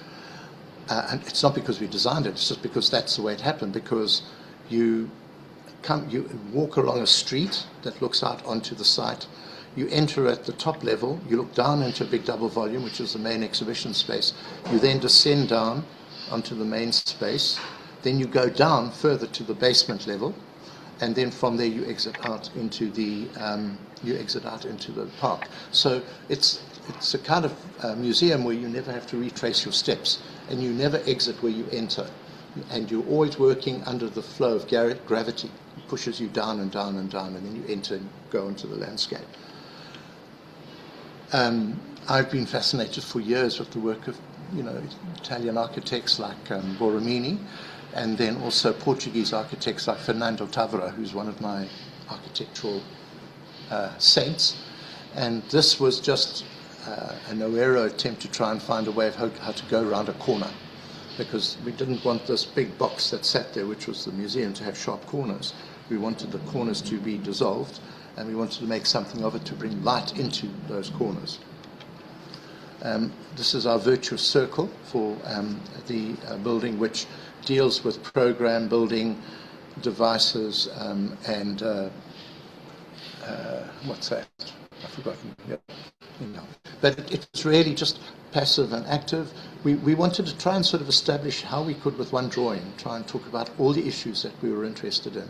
Speaker 2: and it's not because we designed it, it's just because that's the way it happened, because you walk along a street that looks out onto the site. You enter at the top level, you look down into a big double volume, which is the main exhibition space. You then descend down onto the main space. Then you go down further to the basement level, and then from there you exit out into the park. So it's a kind of museum where you never have to retrace your steps, and you never exit where you enter, and you're always working under the flow of gravity. It pushes you down and down and down, and then you enter and go into the landscape. I've been fascinated for years with the work of, you know, Italian architects like Borromini, and then also Portuguese architects like Fernando Tavora, who's one of my architectural saints. And this was just a Noero attempt to try and find a way of how to go around a corner, because we didn't want this big box that sat there, which was the museum, to have sharp corners. We wanted the corners to be dissolved, and we wanted to make something of it to bring light into those corners. This is our virtuous circle for the building, which deals with program building, devices, and what's that? I've forgotten. Yeah. But it's really just passive and active. We wanted to try and sort of establish how we could, with one drawing, try and talk about all the issues that we were interested in.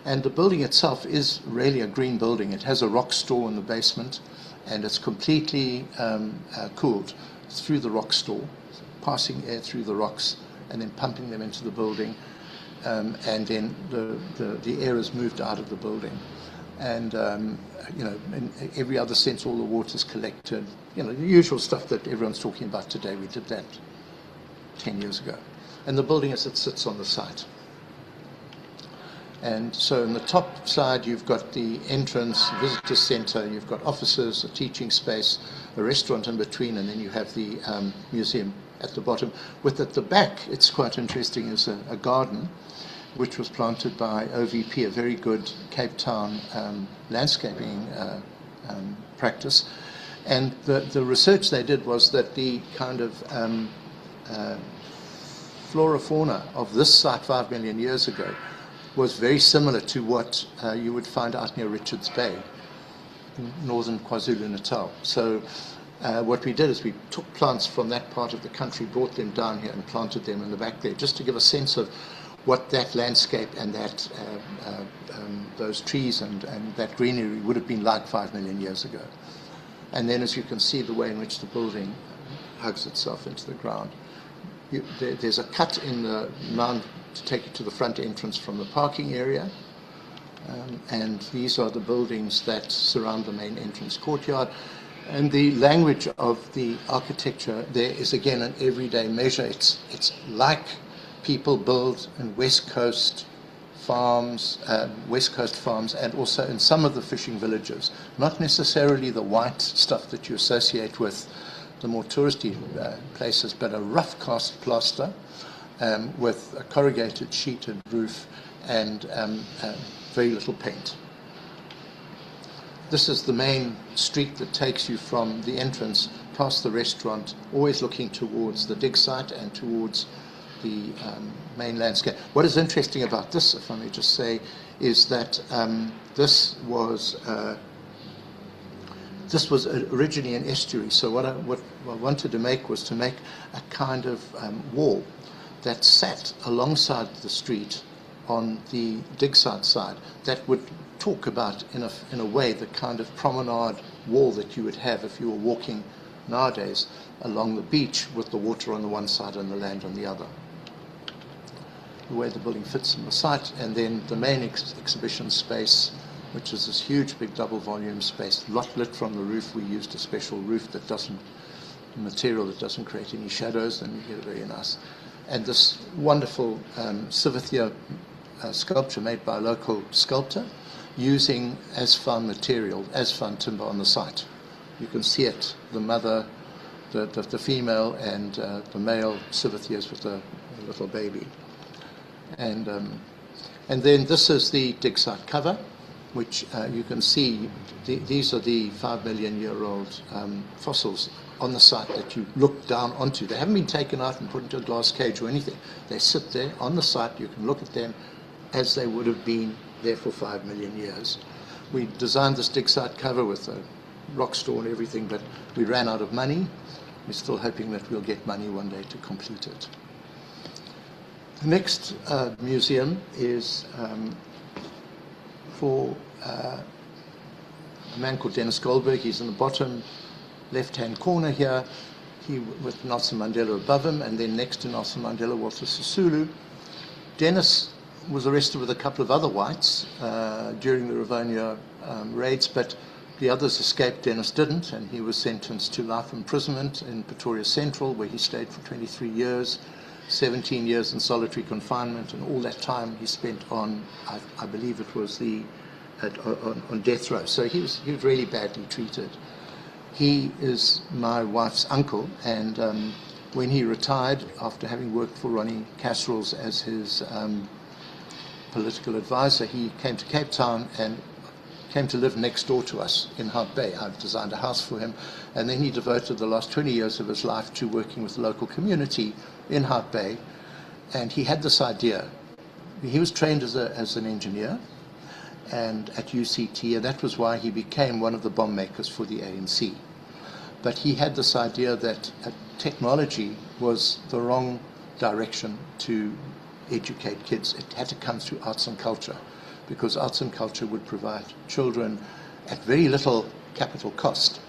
Speaker 2: And the building itself is really a green building. It has a rock store in the basement, and it's completely cooled through the rock store, passing air through the rocks and then pumping them into the building, and then the air is moved out of the building. And you know, in every other sense, all the water's collected. You know, the usual stuff that everyone's talking about today. We did that 10 years ago. And the building as it sits on the site. And so on the top side, you've got the entrance, visitor center, you've got offices, a teaching space, a restaurant in between, and then you have the museum at the bottom. With at the back, it's quite interesting, is a garden which was planted by OVP, a very good Cape Town landscaping practice. And the research they did was that the kind of flora fauna of this site 5 million years ago was very similar to what you would find out near Richards Bay in northern KwaZulu-Natal. So what we did is we took plants from that part of the country, brought them down here and planted them in the back there, just to give a sense of what that landscape and that those trees and that greenery would have been like 5 million years ago. And then, as you can see, the way in which the building hugs itself into the ground. There's a cut in the mound to take you to the front entrance from the parking area. And these are the buildings that surround the main entrance courtyard. And the language of the architecture there is, again, an everyday measure. It's like people build in West Coast farms, and also in some of the fishing villages. Not necessarily the white stuff that you associate with the more touristy places, but a rough cast plaster with a corrugated sheeted roof and very little paint. This is the main street that takes you from the entrance past the restaurant, always looking towards the dig site and towards the main landscape. What is interesting about this, if I may just say, is that this was originally an estuary. So what I wanted to make was to make a kind of wall that sat alongside the street on the dig site side that would talk about, in a way, the kind of promenade wall that you would have if you were walking nowadays along the beach with the water on the one side and the land on the other. The way the building fits in the site, and then the main exhibition space, which is this huge big double volume space, lit from the roof. We used a special roof that doesn't, material that doesn't create any shadows, and you get very nice. And this wonderful Civithia sculpture made by a local sculptor using as-found material, as-found timber on the site. You can see it, the mother, the female, and the male Civithias with a little baby. And then this is the dig site cover, which you can see. These are the 5 million year old fossils on the site that you look down onto. They haven't been taken out and put into a glass cage or anything. They sit there on the site. You can look at them as they would have been there for 5 million years. We designed this dig site cover with a rock store and everything, but we ran out of money. We're still hoping that we'll get money one day to complete it. The next museum is for a man called Dennis Goldberg. He's in the bottom left-hand corner here, with Nelson Mandela above him, and then next to Nelson Mandela, Walter Sisulu. Dennis was arrested with a couple of other whites during the Rivonia raids, but the others escaped. Dennis didn't, and he was sentenced to life imprisonment in Pretoria Central, where he stayed for 23 years. 17 years in solitary confinement, and all that time he spent on, I believe it was on death row. So he was really badly treated. He is my wife's uncle, and when he retired, after having worked for Ronnie Casseroles as his political advisor, he came to Cape Town and came to live next door to us in Hout Bay. I've designed a house for him, and then he devoted the last 20 years of his life to working with the local community in Hout Bay. And he had this idea. He was trained as an engineer and at UCT, and that was why he became one of the bomb makers for the ANC. But he had this idea that technology was the wrong direction to educate kids. It had to come through arts and culture, because arts and culture would provide children at very little capital cost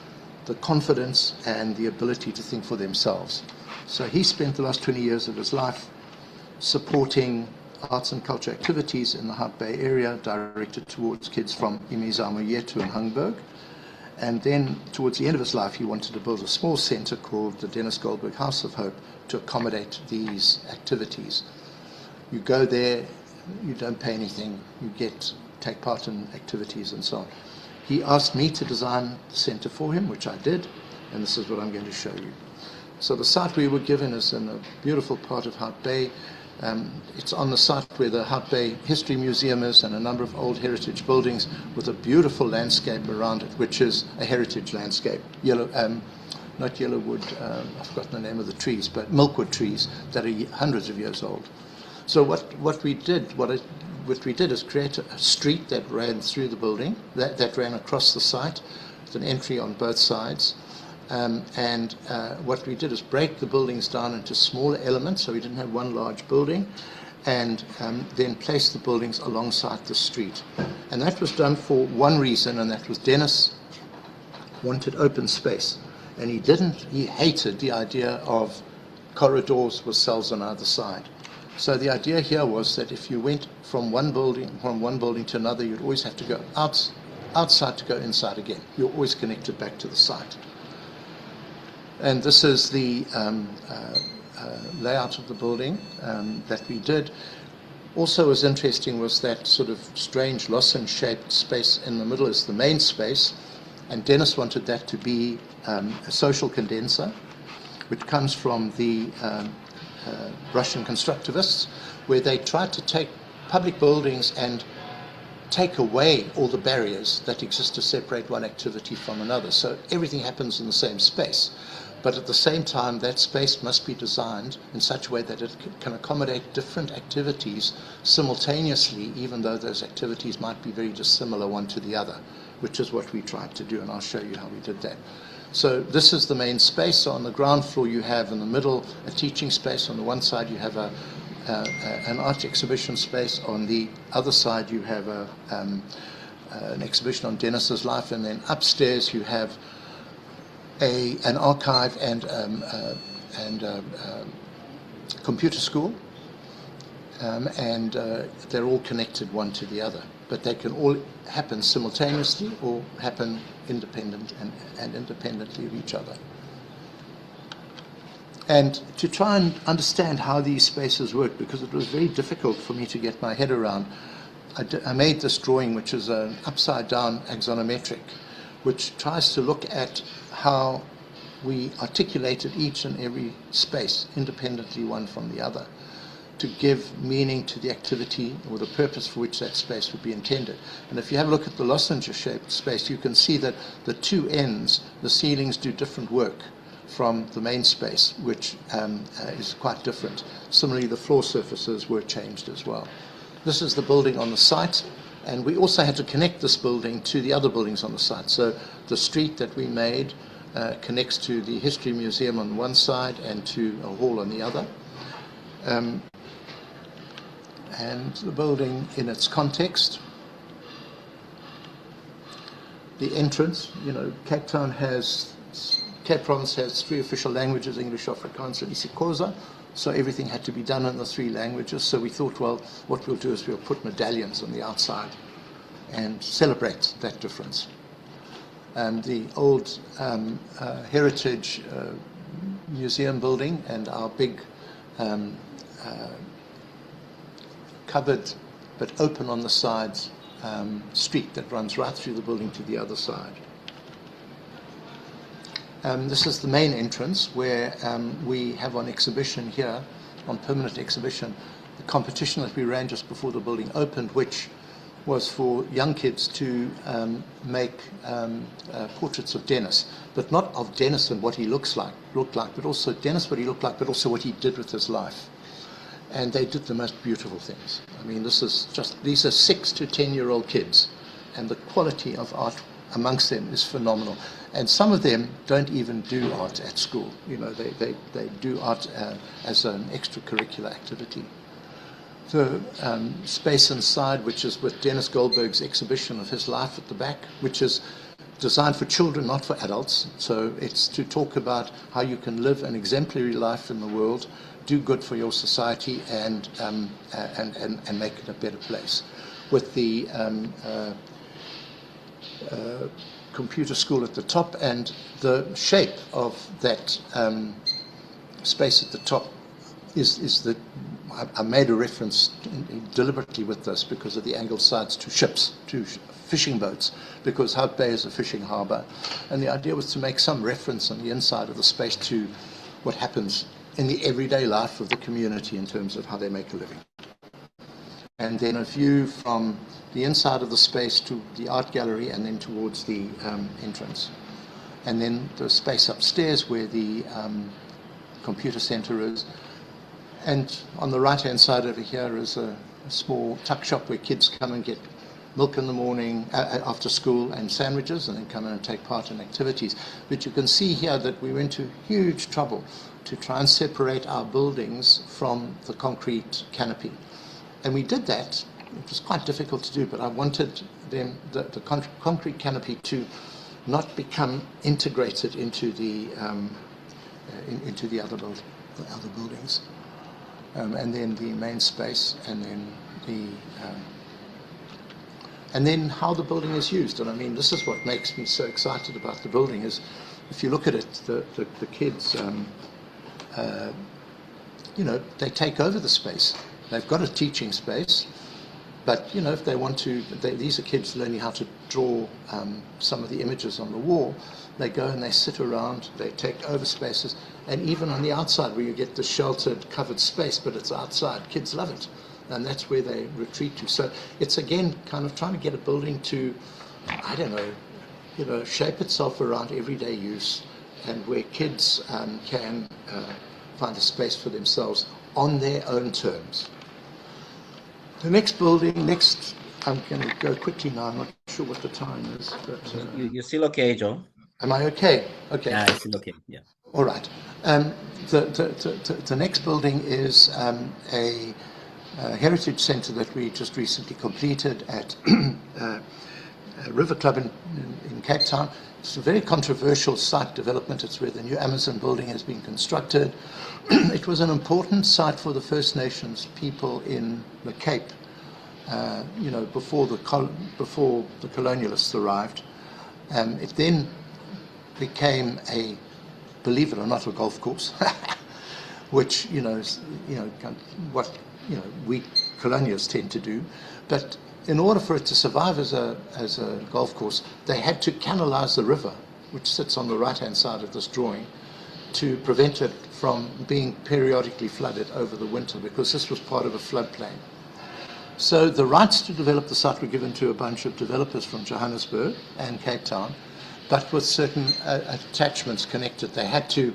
Speaker 2: the confidence and the ability to think for themselves. So he spent the last 20 years of his life supporting arts and culture activities in the Hout Bay area directed towards kids from Imizamo Yetu and Hungberg. And then towards the end of his life, he wanted to build a small center called the Dennis Goldberg House of Hope to accommodate these activities. You go there, you don't pay anything, you take part in activities and so on. He asked me to design the center for him, which I did, and this is what I'm going to show you. So the site we were given is in a beautiful part of Hout Bay. It's on the site where the Hout Bay History Museum is and a number of old heritage buildings with a beautiful landscape around it, which is a heritage landscape. Not yellowwood, I've forgotten the name of the trees, but milkwood trees that are hundreds of years old. So what we did is create a street that ran through the building, that ran across the site, with an entry on both sides. What we did is break the buildings down into smaller elements, so we didn't have one large building, and then place the buildings alongside the street. And that was done for one reason, and that was Dennis wanted open space. And he hated the idea of corridors with cells on either side. So the idea here was that if you went from one building to another, you'd always have to go outside to go inside again. You're always connected back to the site. And this is the layout of the building that we did. Also was interesting was that sort of strange lozenge-shaped space in the middle is the main space, and Dennis wanted that to be a social condenser, which comes from the Russian constructivists, where they tried to take public buildings and take away all the barriers that exist to separate one activity from another. So everything happens in the same space. But at the same time, that space must be designed in such a way that it can accommodate different activities simultaneously, even though those activities might be very dissimilar one to the other, which is what we tried to do, and I'll show you how we did that. So this is the main space. So on the ground floor, you have in the middle a teaching space. On the one side, you have an art exhibition space. On the other side, you have an exhibition on Dennis's life, and then upstairs you have an archive and computer school, and they're all connected one to the other, but they can all happen simultaneously or happen independent and independently of each other. And to try and understand how these spaces work, because it was very difficult for me to get my head around, I made this drawing, which is an upside-down axonometric, which tries to look at how we articulated each and every space independently one from the other to give meaning to the activity or the purpose for which that space would be intended. And if you have a look at the lozenge-shaped space, you can see that the two ends, the ceilings do different work from the main space, which is quite different. Similarly, the floor surfaces were changed as well. This is the building on the site, and we also had to connect this building to the other buildings on the site. So the street that we made connects to the History Museum on one side and to a hall on the other. And the building in its context. The entrance, Cape Province has 3 official languages, English, Afrikaans, and isiXhosa. So everything had to be done in the 3 languages. So we thought, well, what we'll do is we'll put medallions on the outside and celebrate that difference. The old heritage museum building and our big covered but open on the sides street that runs right through the building to the other side. This is the main entrance where we have on exhibition here, on permanent exhibition, the competition that we ran just before the building opened, which was for young kids to make portraits of Dennis, but not of Dennis and what he looked like, but also Dennis what he looked like, but also what he did with his life. And they did the most beautiful things. I mean, these are 6 to 10-year-old kids, and the quality of art amongst them is phenomenal. And some of them don't even do art at school. They do art as an extracurricular activity. The space inside, which is with Dennis Goldberg's exhibition of his life at the back, which is designed for children, not for adults. So it's to talk about how you can live an exemplary life in the world, do good for your society, and make it a better place. With the computer school at the top, and the shape of that space at the top is the. I made a reference deliberately with this because of the angled sides to ships, to fishing boats, because Hout Bay is a fishing harbour. And the idea was to make some reference on the inside of the space to what happens in the everyday life of the community in terms of how they make a living. And then a view from the inside of the space to the art gallery and then towards the entrance. And then the space upstairs where the computer center is. And on the right-hand side over here is a small tuck shop where kids come and get milk in the morning after school and sandwiches, and then come in and take part in activities. But you can see here that we went to huge trouble to try and separate our buildings from the concrete canopy. And we did that. It was quite difficult to do, but I wanted them, the concrete canopy to not become integrated into the other buildings. And then the main space, and then how the building is used. And I mean, this is what makes me so excited about the building, is if you look at it, the kids, you know, they take over the space. They've got a teaching space, but, you know, if they want to, these are kids learning how to draw some of the images on the wall. They go and they sit around, they take over spaces, and even on the outside where you get the sheltered, covered space, but it's outside, kids love it. And that's where they retreat to. So it's, again, kind of trying to get a building to, I don't know, you know, shape itself around everyday use, and where kids can find a space for themselves on their own terms. The next building, I'm going to go quickly now. I'm not sure what the time is. But,
Speaker 1: you're still okay, Joe?
Speaker 2: Am I okay? Okay.
Speaker 1: Yeah, it's still okay, yeah.
Speaker 2: All right. The next building is a heritage centre that we just recently completed at River Club in Cape Town. It's a very controversial site development. It's where the new Amazon building has been constructed. It was an important site for the First Nations people in the Cape, you know, before the colonialists arrived. It then became believe it or not, a golf course, which, you know, what, you know, we colonialists tend to do. But in order for it to survive as a golf course, they had to canalize the river, which sits on the right-hand side of this drawing, to prevent it from being periodically flooded over the winter, because this was part of a floodplain. So the rights to develop the site were given to a bunch of developers from Johannesburg and Cape Town, but with certain attachments connected. They had to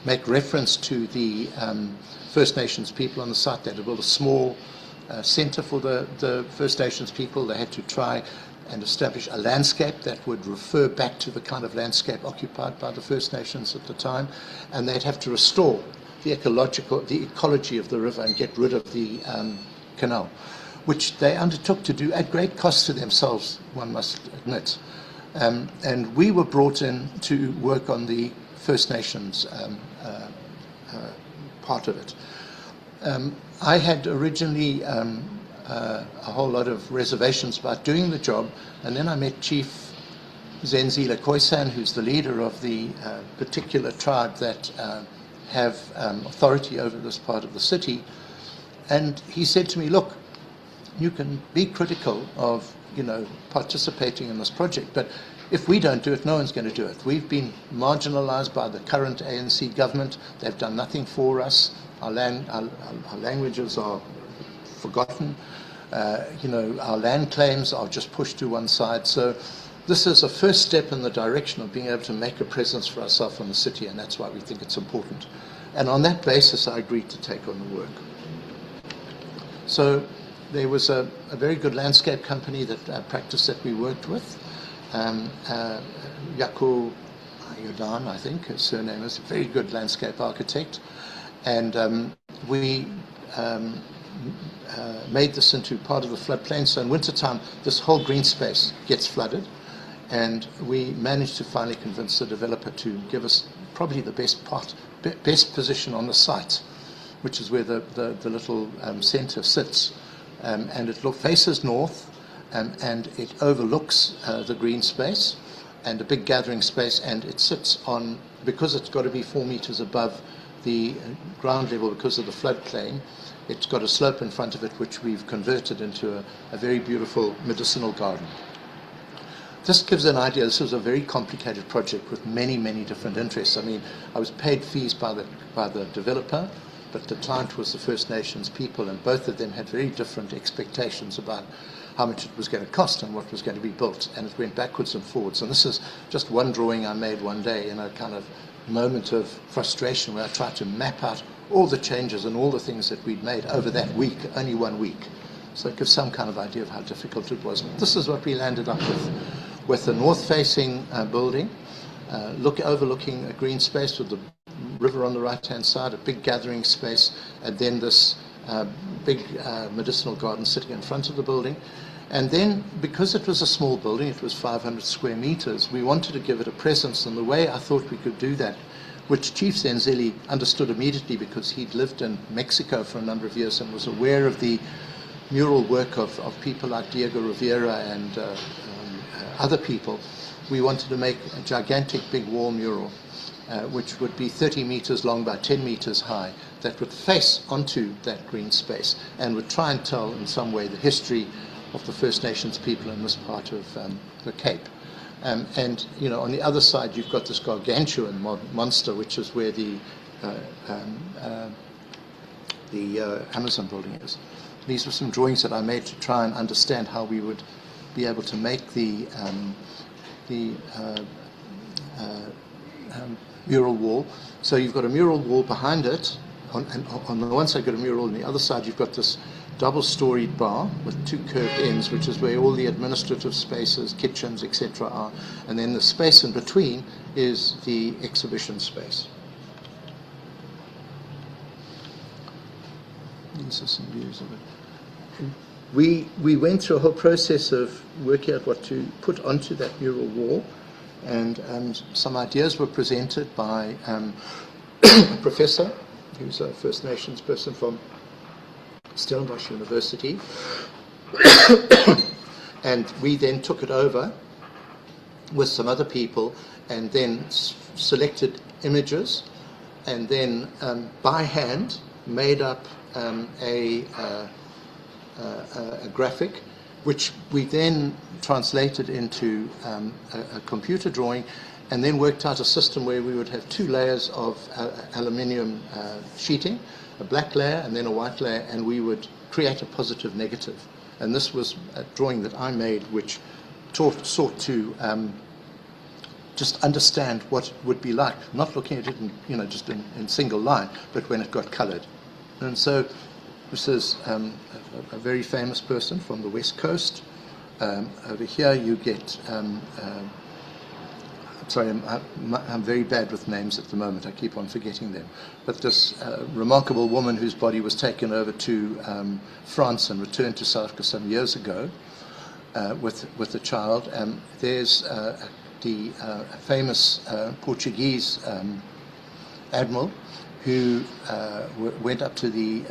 Speaker 2: make reference to the First Nations people on the site. They had to build a small centre for the First Nations people. They had to try and establish a landscape that would refer back to the kind of landscape occupied by the First Nations at the time, and they'd have to restore the ecology of the river and get rid of the canal, which they undertook to do at great cost to themselves, one must admit. And we were brought in to work on the First Nations part of it. I had originally a whole lot of reservations about doing the job, and then I met Chief Zenzile Khoisan, who's the leader of the particular tribe that have authority over this part of the city, and he said to me, look, you can be critical of, you know, participating in this project, but if we don't do it, no one's going to do it. We've been marginalized by the current ANC government. They've done nothing for us. Our languages are forgotten. You know, our land claims are just pushed to one side. So this is a first step in the direction of being able to make a presence for ourselves in the city, and that's why we think it's important. And on that basis, I agreed to take on the work. So there was a very good landscape company that practice that we worked with. Jaco Jordan, I think his surname is, a very good landscape architect. And we made this into part of the floodplain. So in wintertime, this whole green space gets flooded. And we managed to finally convince the developer to give us probably the best position on the site, which is where the little centre sits. And it faces north, and it overlooks the green space and a big gathering space, and it sits on, because it's got to be 4 meters above the ground level because of the floodplain, it's got a slope in front of it which we've converted into a very beautiful medicinal garden. this gives an idea. This was a very complicated project with many, many different interests. I mean, I was paid fees by the developer, but the client was the First Nations people, and both of them had very different expectations about how much it was going to cost and what was going to be built, and it went backwards and forwards. And this is just one drawing I made one day in a kind of moment of frustration where I tried to map out all the changes and all the things that we'd made over that week, only 1 week. So it gives some kind of idea of how difficult it was. But this is what we landed up with a north-facing building, overlooking a green space with the river on the right-hand side, a big gathering space, and then this big medicinal garden sitting in front of the building. And then, because it was a small building, it was 500 square meters, we wanted to give it a presence, and the way I thought we could do that, which Chief Zenzeli understood immediately because he'd lived in Mexico for a number of years and was aware of the mural work of people like Diego Rivera and other people, we wanted to make a gigantic big wall mural, which would be 30 meters long by 10 meters high, that would face onto that green space and would try and tell in some way the history of the First Nations people in this part of the Cape. And, you know, on the other side you've got this gargantuan monster, which is where the Amazon building is. These were some drawings that I made to try and understand how we would be able to make the mural wall. So you've got a mural wall behind it. On the one side you've got a mural, on the other side you've got this double-storied bar with two curved ends, which is where all the administrative spaces, kitchens, etc. are. And then the space in between is the exhibition space. These are some views of it. We went through a whole process of working out what to put onto that mural wall, and some ideas were presented by a professor who's a First Nations person from Stellenbosch University, and we then took it over with some other people and then selected images and then by hand made up a graphic, which we then translated into a computer drawing, and then worked out a system where we would have 2 layers of aluminium sheeting, a black layer and then a white layer, and we would create a positive negative. And this was a drawing that I made, which sought to just understand what it would be like, not looking at it in, you know, just in single line, but when it got colored. And so this is a very famous person from the West Coast. Over here you get, sorry, I'm very bad with names at the moment, I keep on forgetting them. But this remarkable woman whose body was taken over to France and returned to South Africa some years ago with a child. There's the famous Portuguese admiral who went up to the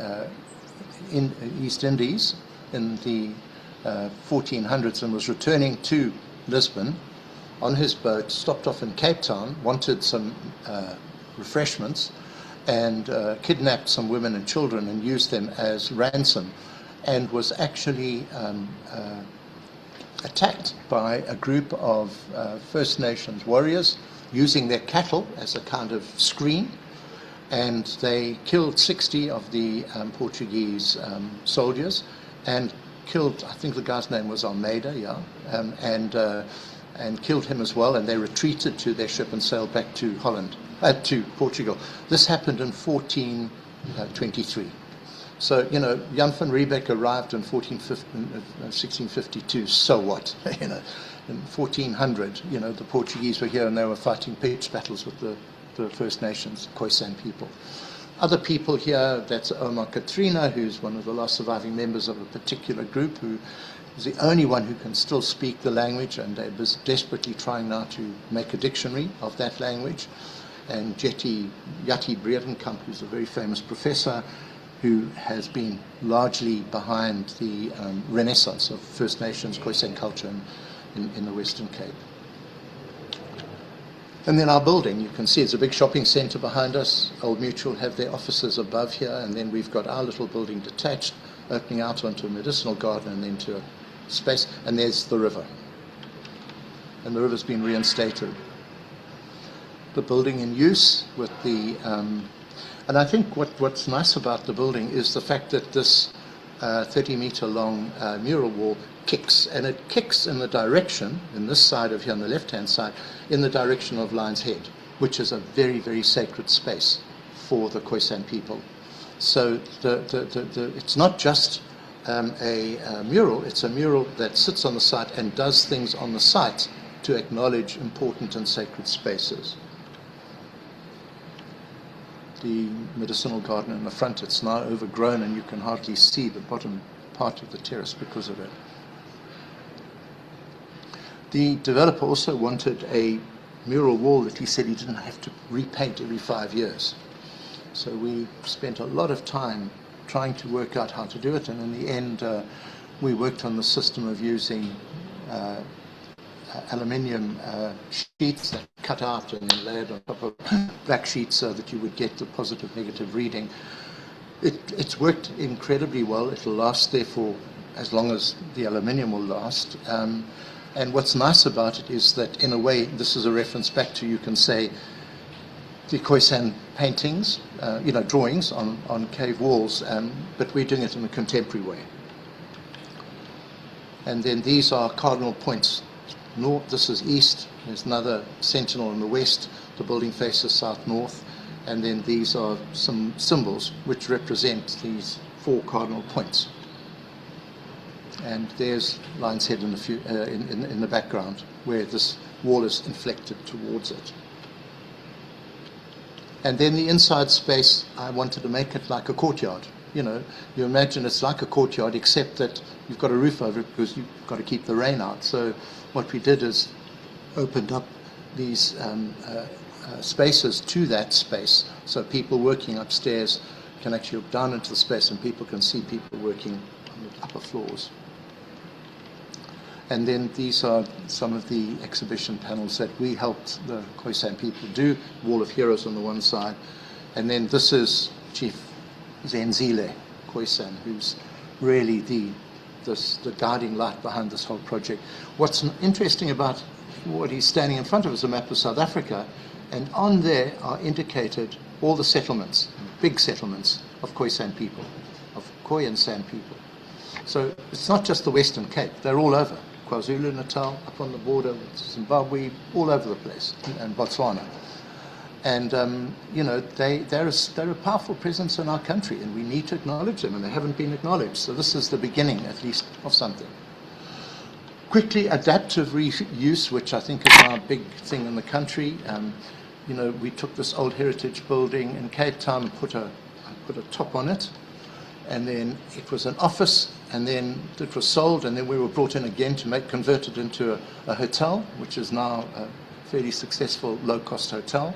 Speaker 2: East Indies in the 1400s and was returning to Lisbon on his boat, stopped off in Cape Town, wanted some refreshments, and kidnapped some women and children and used them as ransom, and was actually attacked by a group of First Nations warriors using their cattle as a kind of screen, and they killed 60 of the Portuguese soldiers and killed, I think the guy's name was Almeida, yeah, and killed him as well, and they retreated to their ship and sailed back to to Portugal. This happened in 1423. So, you know, Jan van Riebeck arrived in 1652, so what? You know, in 1400, you know, the Portuguese were here and they were fighting pitched battles with the First Nations, Khoisan people. Other people here, that's Omar Katrina, who's one of the last surviving members of a particular group, who is the only one who can still speak the language, and they're desperately trying now to make a dictionary of that language. And Yati Breedenkamp, who's a very famous professor, who has been largely behind the renaissance of First Nations Khoisan culture in the Western Cape. And then our building, you can see it's a big shopping centre behind us. Old Mutual have their offices above here, and then we've got our little building detached, opening out onto a medicinal garden and then to a space, and there's the river. and the river's been reinstated. The building in use with the, and I think what's nice about the building is the fact that this 30-meter long mural wall kicks, and it kicks in the direction, in this side of here on the left-hand side, in the direction of Lion's Head, which is a very, very sacred space for the Khoisan people. So it's not just a mural, it's a mural that sits on the site and does things on the site to acknowledge important and sacred spaces. The medicinal garden in the front, it's now overgrown and you can hardly see the bottom part of the terrace because of it. The developer also wanted a mural wall that he said he didn't have to repaint every 5 years. So we spent a lot of time trying to work out how to do it, and in the end we worked on the system of using aluminium sheets that cut out and then layered on top of black sheets so that you would get the positive negative reading. It's worked incredibly well. It'll last there for as long as the aluminium will last. And what's nice about it is that, in a way, this is a reference back to, you can say, the Khoisan paintings, drawings on cave walls, but we're doing it in a contemporary way. And then these are cardinal points. North, this is east, there's another sentinel in the west, the building faces south-north, and then these are some symbols which represent these 4 cardinal points. And there's Lion's Head in the background, where this wall is inflected towards it. And then the inside space, I wanted to make it like a courtyard. You imagine it's like a courtyard, except that you've got a roof over it because you've got to keep the rain out. So what we did is opened up these spaces to that space, so people working upstairs can actually look down into the space and people can see people working on the upper floors. And then these are some of the exhibition panels that we helped the Khoisan people do. Wall of Heroes on the one side. And then this is Chief Zenzile Khoisan, who's really the guiding light behind this whole project. What's interesting about what he's standing in front of is a map of South Africa, and on there are indicated all the settlements, big settlements of Khoisan people, of Khoi and San people. So it's not just the Western Cape, they're all over. KwaZulu-Natal, up on the border with Zimbabwe, all over the place, and Botswana. And, they're a powerful presence in our country, and we need to acknowledge them, and they haven't been acknowledged. So this is the beginning, at least, of something. Quickly, adaptive reuse, which I think is now a big thing in the country. We took this old heritage building in Cape Town and put a top on it, and then it was an office, and then it was sold, and then we were brought in again to convert it into a hotel, which is now a fairly successful low-cost hotel.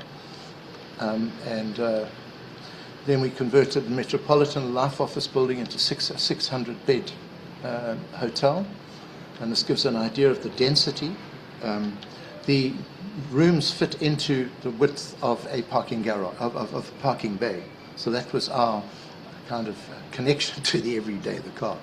Speaker 2: Then we converted the Metropolitan Life Office building into a 600-bed hotel, and this gives an idea of the density. The rooms fit into the width of a parking garage, of a parking bay. So that was our kind of connection to the everyday, the car.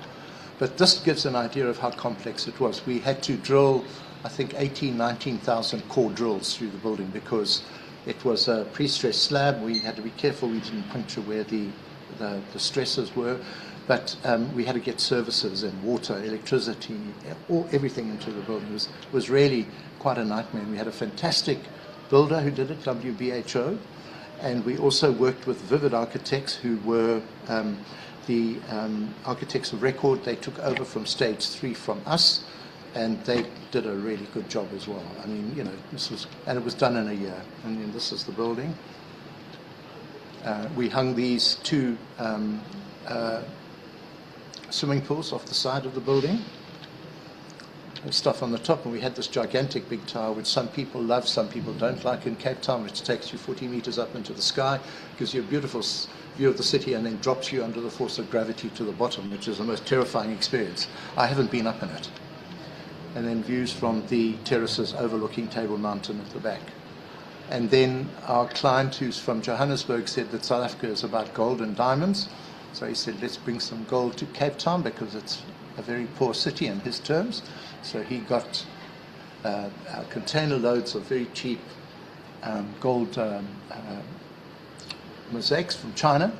Speaker 2: But this gives an idea of how complex it was. We had to drill, I think, 19,000 core drills through the building because it was a pre-stressed slab. We had to be careful we didn't puncture where the stresses were. But we had to get services and water, electricity, everything into the building. It was really quite a nightmare. We had a fantastic builder who did it, WBHO. And we also worked with Vivid Architects, who were the architects of record. They took over from stage 3 from us, and they did a really good job as well. I mean, and it was done in a year. And then this is the building. We hung these 2 swimming pools off the side of the building. Stuff on the top, and we had this gigantic big tower which some people love, some people don't like in Cape Town, which takes you 40 meters up into the sky, gives you a beautiful view of the city, and then drops you under the force of gravity to the bottom, which is the most terrifying experience. I haven't been up in it. And then views from the terraces overlooking Table Mountain at the back. And then our client, who's from Johannesburg, said that South Africa is about gold and diamonds. So he said, let's bring some gold to Cape Town because it's a very poor city in his terms. So he got container loads of very cheap gold mosaics from China,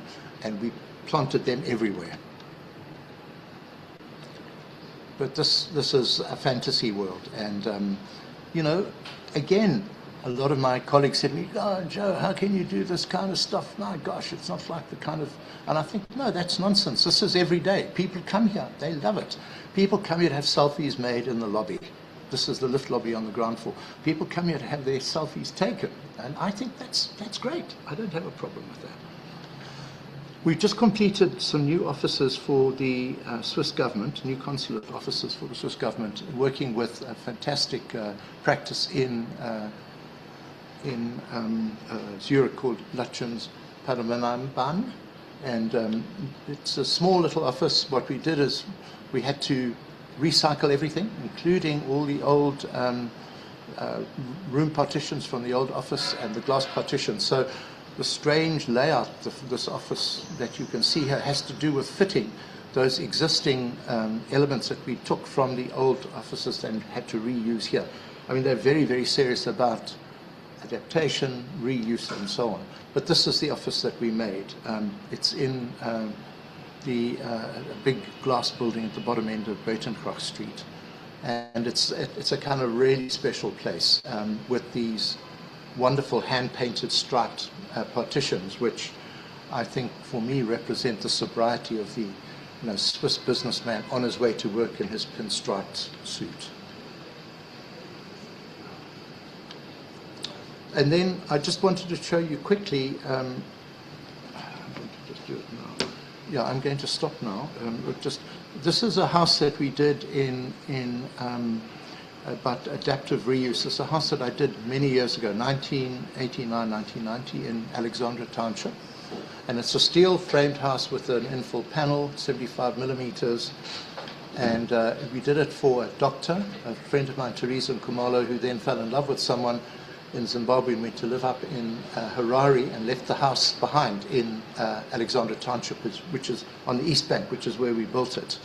Speaker 2: and we planted them everywhere. But this is a fantasy world, and you know, again, a lot of my colleagues said to me, "Oh, Joe, how can you do this kind of stuff? My gosh, it's not like the kind of..." And I think, no, that's nonsense. This is every day. People come here, they love it. People come here to have selfies made in the lobby. This is the lift lobby on the ground floor. People come here to have their selfies taken, and I think that's great. I don't have a problem with that. We've just completed some new offices for the Swiss government, new consulate offices for the Swiss government, working with a fantastic practice in Zurich called Lutschens Padermann, and it's a small little office. What we did is we had to recycle everything, including all the old room partitions from the old office and the glass partitions. So the strange layout of this office that you can see here has to do with fitting those existing elements that we took from the old offices and had to reuse here. I mean, they're very, very serious about adaptation, reuse, and so on. But this is the office that we made. It's in the big glass building at the bottom end of Buitenkroeg Street. And it's a kind of really special place with these wonderful hand-painted striped partitions, which I think for me represent the sobriety of the Swiss businessman on his way to work in his pinstriped suit. And then I just wanted to show you quickly, I'm going to just do it now. Yeah, I'm going to stop now. This is a house that we did about adaptive reuse. It's a house that I did many years ago, 1989, 1990, in Alexandra Township. And it's a steel framed house with an infill panel, 75 millimeters. And we did it for a doctor, a friend of mine, Teresa Nkumalo, who then fell in love with someone in Zimbabwe and went to live up in Harare and left the house behind in Alexandra Township, which is on the East Bank, which is where we built it.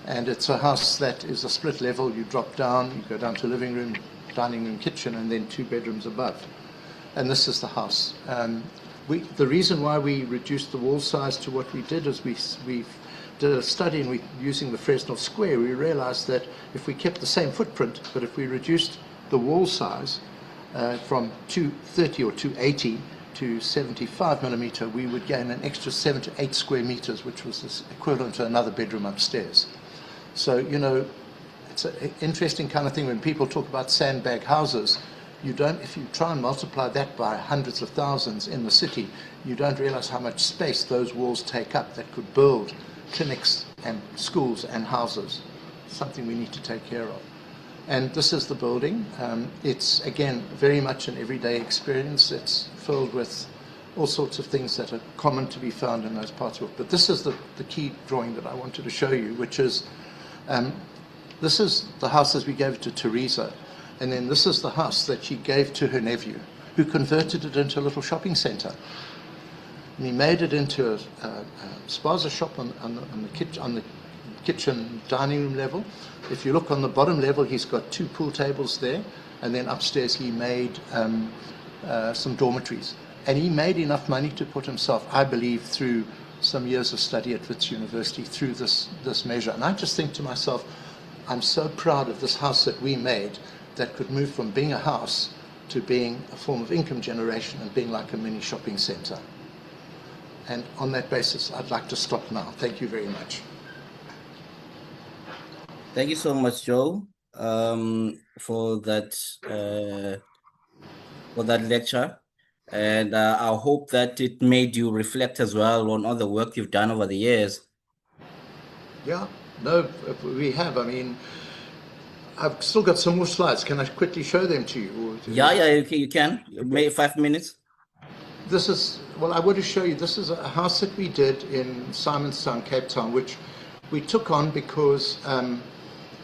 Speaker 2: And it's a house that is a split level. You drop down, you go down to living room, dining room, kitchen, and then 2 bedrooms above. And this is the house. The reason why we reduced the wall size to what we did is we did a study, and using the Fresnel square, we realized that if we kept the same footprint, but if we reduced the wall size from 230 or 280 to 75 millimeter, we would gain an extra 7 to 8 square meters, which was equivalent to another bedroom upstairs. So, it's an interesting kind of thing when people talk about sandbag houses. If you try and multiply that by hundreds of thousands in the city, you don't realize how much space those walls take up that could build clinics and schools and houses. Something we need to take care of. And this is the building. It's, again, very much an everyday experience. It's filled with all sorts of things that are common to be found in those parts of it. But this is the key drawing that I wanted to show you, which is, this is the house as we gave it to Teresa. And then this is the house that she gave to her nephew, who converted it into a little shopping center. And he made it into a spaza shop on the kitchen dining room level. If you look on the bottom level, he's got 2 pool tables there, and then upstairs he made some dormitories. And he made enough money to put himself, I believe, through some years of study at Wits University, through this measure. And I just think to myself, I'm so proud of this house that we made that could move from being a house to being a form of income generation and being like a mini shopping center. And on that basis, I'd like to stop now. Thank you very much.
Speaker 1: Thank you so much, Joe, for that lecture. And I hope that it made you reflect as well on all the work you've done over the years.
Speaker 2: Yeah, no, we have. I mean, I've still got some more slides. Can I quickly show them to you?
Speaker 1: Yeah, you can. Maybe 5 minutes.
Speaker 2: This is, well, I want to show you, this is a house that we did in Simonstown, Cape Town, which we took on because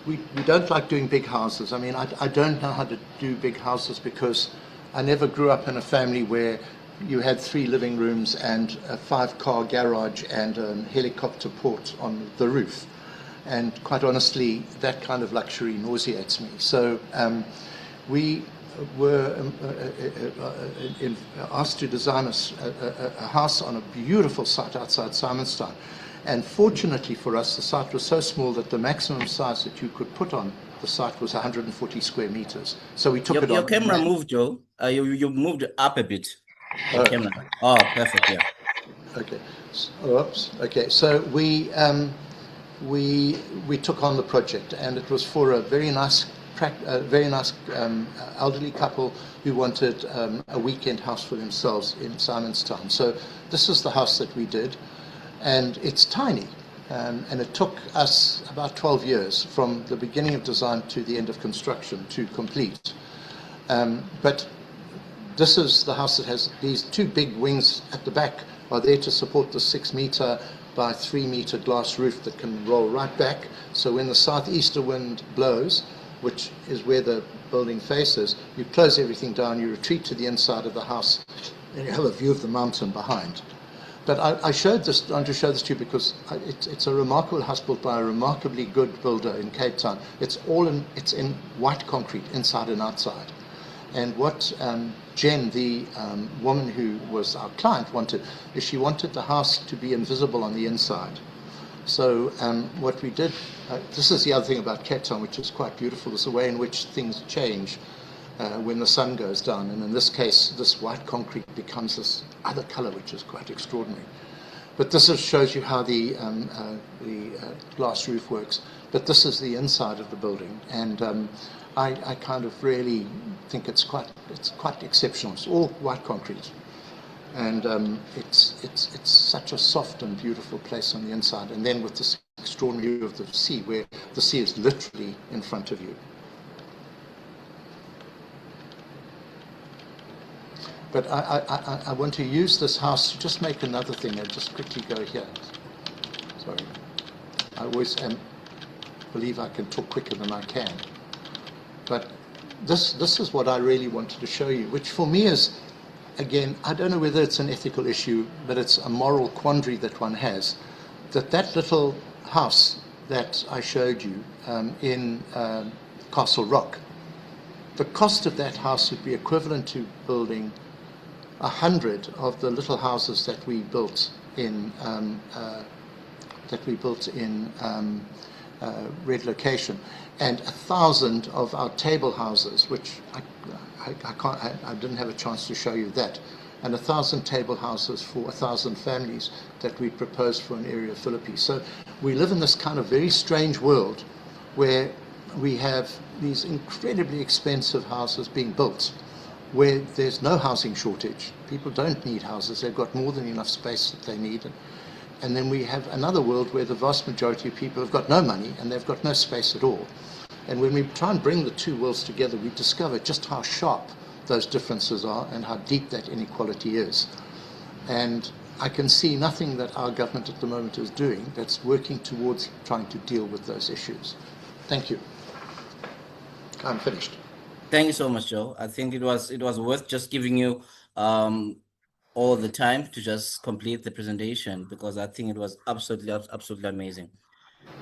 Speaker 2: we don't like doing big houses. I mean, I don't know how to do big houses because I never grew up in a family where you had 3 living rooms and a 5-car garage and a helicopter port on the roof. And quite honestly, that kind of luxury nauseates me. So we were asked to design a house on a beautiful site outside Simonstown. And fortunately for us, the site was so small that the maximum size that you could put on the site was 140 square meters. So we took it on.
Speaker 1: Your camera moved, Joe. You moved up a bit. Your camera. Oh, perfect. Yeah.
Speaker 2: Okay. Oops. Okay. So we took on the project, and it was for a very nice elderly couple who wanted a weekend house for themselves in Simonstown. So this is the house that we did, and it's tiny. And it took us about 12 years from the beginning of design to the end of construction to complete. But this is the house that has these two big wings at the back, are there to support the 6 meter by 3 meter glass roof that can roll right back. So when the southeaster wind blows, which is where the building faces, you close everything down, you retreat to the inside of the house, and you have a view of the mountain behind. But I want to show this to you because it's a remarkable house built by a remarkably good builder in Cape Town. It's in white concrete, inside and outside. And what Jen, the woman who was our client, wanted is she wanted the house to be invisible on the inside. So what we did, this is the other thing about Cape Town, which is quite beautiful, is the way in which things change when the sun goes down. And in this case, this white concrete becomes this other color, which is quite extraordinary. But this shows you how the glass roof works. But this is the inside of the building, and I kind of really think it's quite exceptional. It's all white concrete, and it's such a soft and beautiful place on the inside. And then with this extraordinary view of the sea, where the sea is literally in front of you. But I want to use this house to just make another thing. I'll just quickly go here. Sorry. I always believe I can talk quicker than I can. But this is what I really wanted to show you, which for me is, again, I don't know whether it's an ethical issue, but it's a moral quandary that one has, that little house that I showed you in Castle Rock, the cost of that house would be equivalent to building 100 of the little houses that we built in Red Location, and 1,000 of our table houses, which I didn't have a chance to show you that, and 1,000 table houses for 1,000 families that we proposed for an area of Philippines. So we live in this kind of very strange world where we have these incredibly expensive houses being built, where there's no housing shortage. People don't need houses. They've got more than enough space that they need. And then we have another world where the vast majority of people have got no money and they've got no space at all. And when we try and bring the two worlds together, we discover just how sharp those differences are and how deep that inequality is. And I can see nothing that our government at the moment is doing that's working towards trying to deal with those issues. Thank you. I'm finished.
Speaker 1: Thank you so much, Joe. I think it was worth just giving you all the time to just complete the presentation, because I think it was absolutely amazing.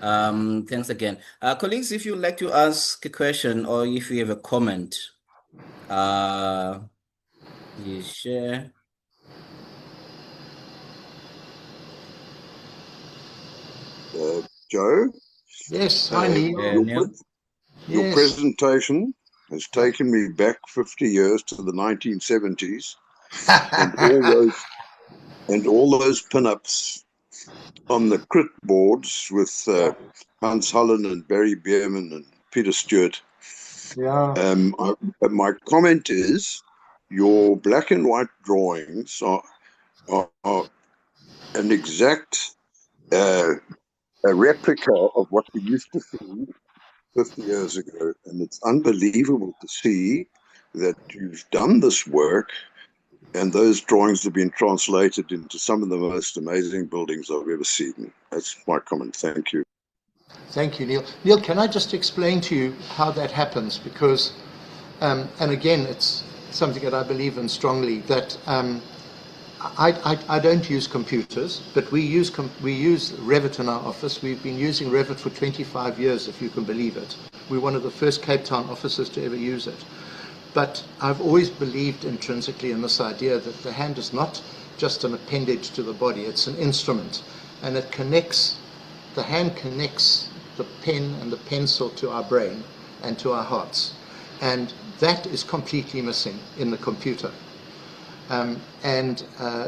Speaker 1: Thanks again. Colleagues, if you'd like to ask a question or if you have a comment, please share.
Speaker 3: Joe?
Speaker 2: Yes, hi Neil.
Speaker 1: Neil.
Speaker 3: Your presentation has taken me back 50 years to the 1970s, and all those pin-ups on the crit boards with Hans Holland and Barry Bierman and Peter Stewart.
Speaker 2: Yeah.
Speaker 3: My comment is, your black and white drawings are an exact a replica of what we used to see 50 years ago, and it's unbelievable to see that you've done this work and those drawings have been translated into some of the most amazing buildings I've ever seen. That's my comment. Thank you.
Speaker 2: Thank you, Neil. Neil, can I just explain to you how that happens? Because, and again, it's something that I believe in strongly, that I don't use computers, but we use Revit in our office. We've been using Revit for 25 years, if you can believe it. We're one of the first Cape Town offices to ever use it. But I've always believed intrinsically in this idea that the hand is not just an appendage to the body, it's an instrument. And it connects, the hand connects the pen and the pencil to our brain and to our hearts. And that is completely missing in the computer.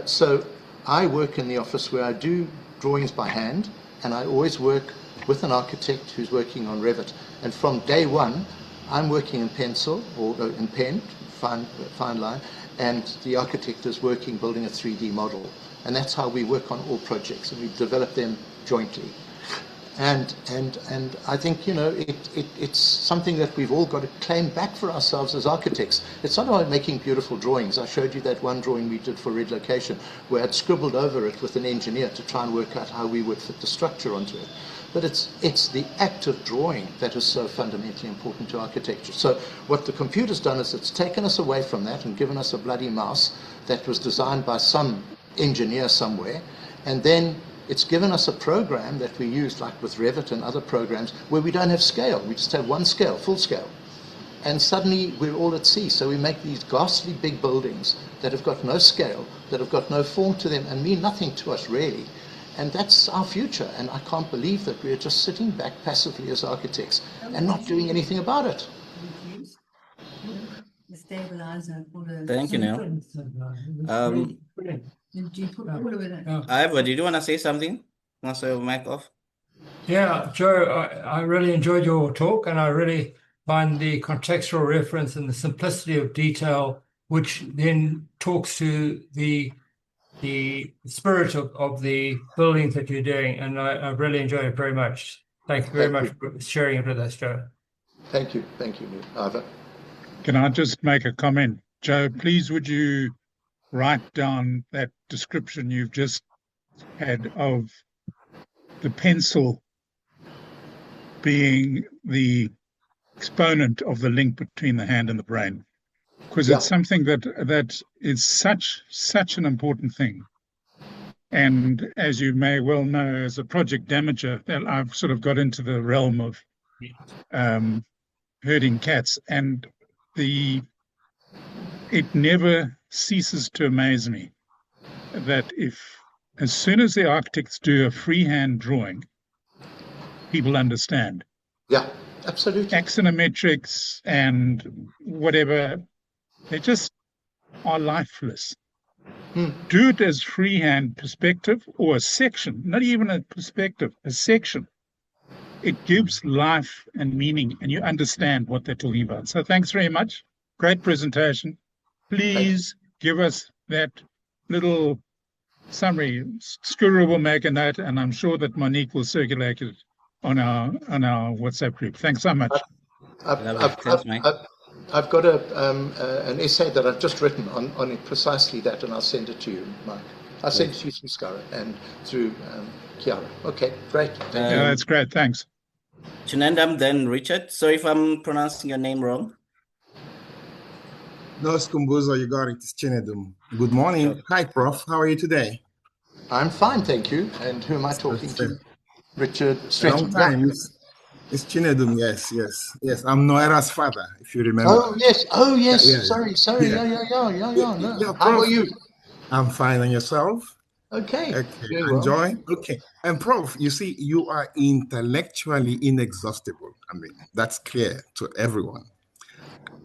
Speaker 2: So I work in the office where I do drawings by hand, and I always work with an architect who's working on Revit. And from day one, I'm working in pencil or in pen, fine line, and the architect is working building a 3D model. And that's how we work on all projects, and we develop them jointly. And I think, you know, it's something that we've all got to claim back for ourselves as architects. It's not about making beautiful drawings. I showed you that one drawing we did for Red Location, where I'd scribbled over it with an engineer to try and work out how we would fit the structure onto it. But it's the act of drawing that is so fundamentally important to architecture. So what the computer's done is it's taken us away from that and given us a bloody mouse that was designed by some engineer somewhere, and then it's given us a program that we use, like with Revit and other programs, where we don't have scale. We just have one scale, full scale. And suddenly we're all at sea. So we make these ghastly big buildings that have got no scale, that have got no form to them, and mean nothing to us really. And that's our future. And I can't believe that we're just sitting back passively as architects and not doing anything about it.
Speaker 1: Thank you, Neil. Ivor, did you want to say something? Want to have mic off?
Speaker 4: Yeah, Joe, I really enjoyed your talk, and I really find the contextual reference and the simplicity of detail, which then talks to the spirit of the buildings that you're doing, and I really enjoyed it very much. Thank you very much for sharing it with us, Joe.
Speaker 2: Thank you, Ivor.
Speaker 5: Can I just make a comment? Joe, please would you write down that description you've just had of the pencil being the exponent of the link between the hand and the brain, because it's something that is such an important thing. And as you may well know, as a project damager, I've sort of got into the realm of herding cats, and it never ceases to amaze me that as soon as the architects do a freehand drawing, people understand.
Speaker 2: Yeah, absolutely.
Speaker 5: Axonometrics and whatever, they just are lifeless. Do it as freehand perspective or a section, not even a perspective, a section. It gives life and meaning, and you understand what they're talking about. So thanks very much. Great presentation. Please give us that little summary. Skura will make a note, and I'm sure that Monique will circulate it on our WhatsApp group. Thanks so much.
Speaker 2: I've got an essay that I've just written on it, precisely that, and I'll send it to you, Mike. I'll send it to you through Skura and through Kiara. Okay, great.
Speaker 5: Yeah, that's great. Thanks.
Speaker 1: Chinendam, then Richard. Sorry if I'm pronouncing your name wrong.
Speaker 6: No, Skumbuzo, you got it. It's Chinedum. Good morning. Sure. Hi, Prof. How are you today?
Speaker 2: I'm fine, thank you. And who am I talking to? Richard Stretton.
Speaker 6: Long time. Yeah. It's Chinedum, yes. I'm Noera's father, if you remember.
Speaker 2: Oh, yes. Yeah. Sorry. Yeah. No. How are you?
Speaker 6: I'm fine. And yourself?
Speaker 2: Okay.
Speaker 6: Enjoy. Well. Okay. And Prof, you see, you are intellectually inexhaustible. I mean, that's clear to everyone.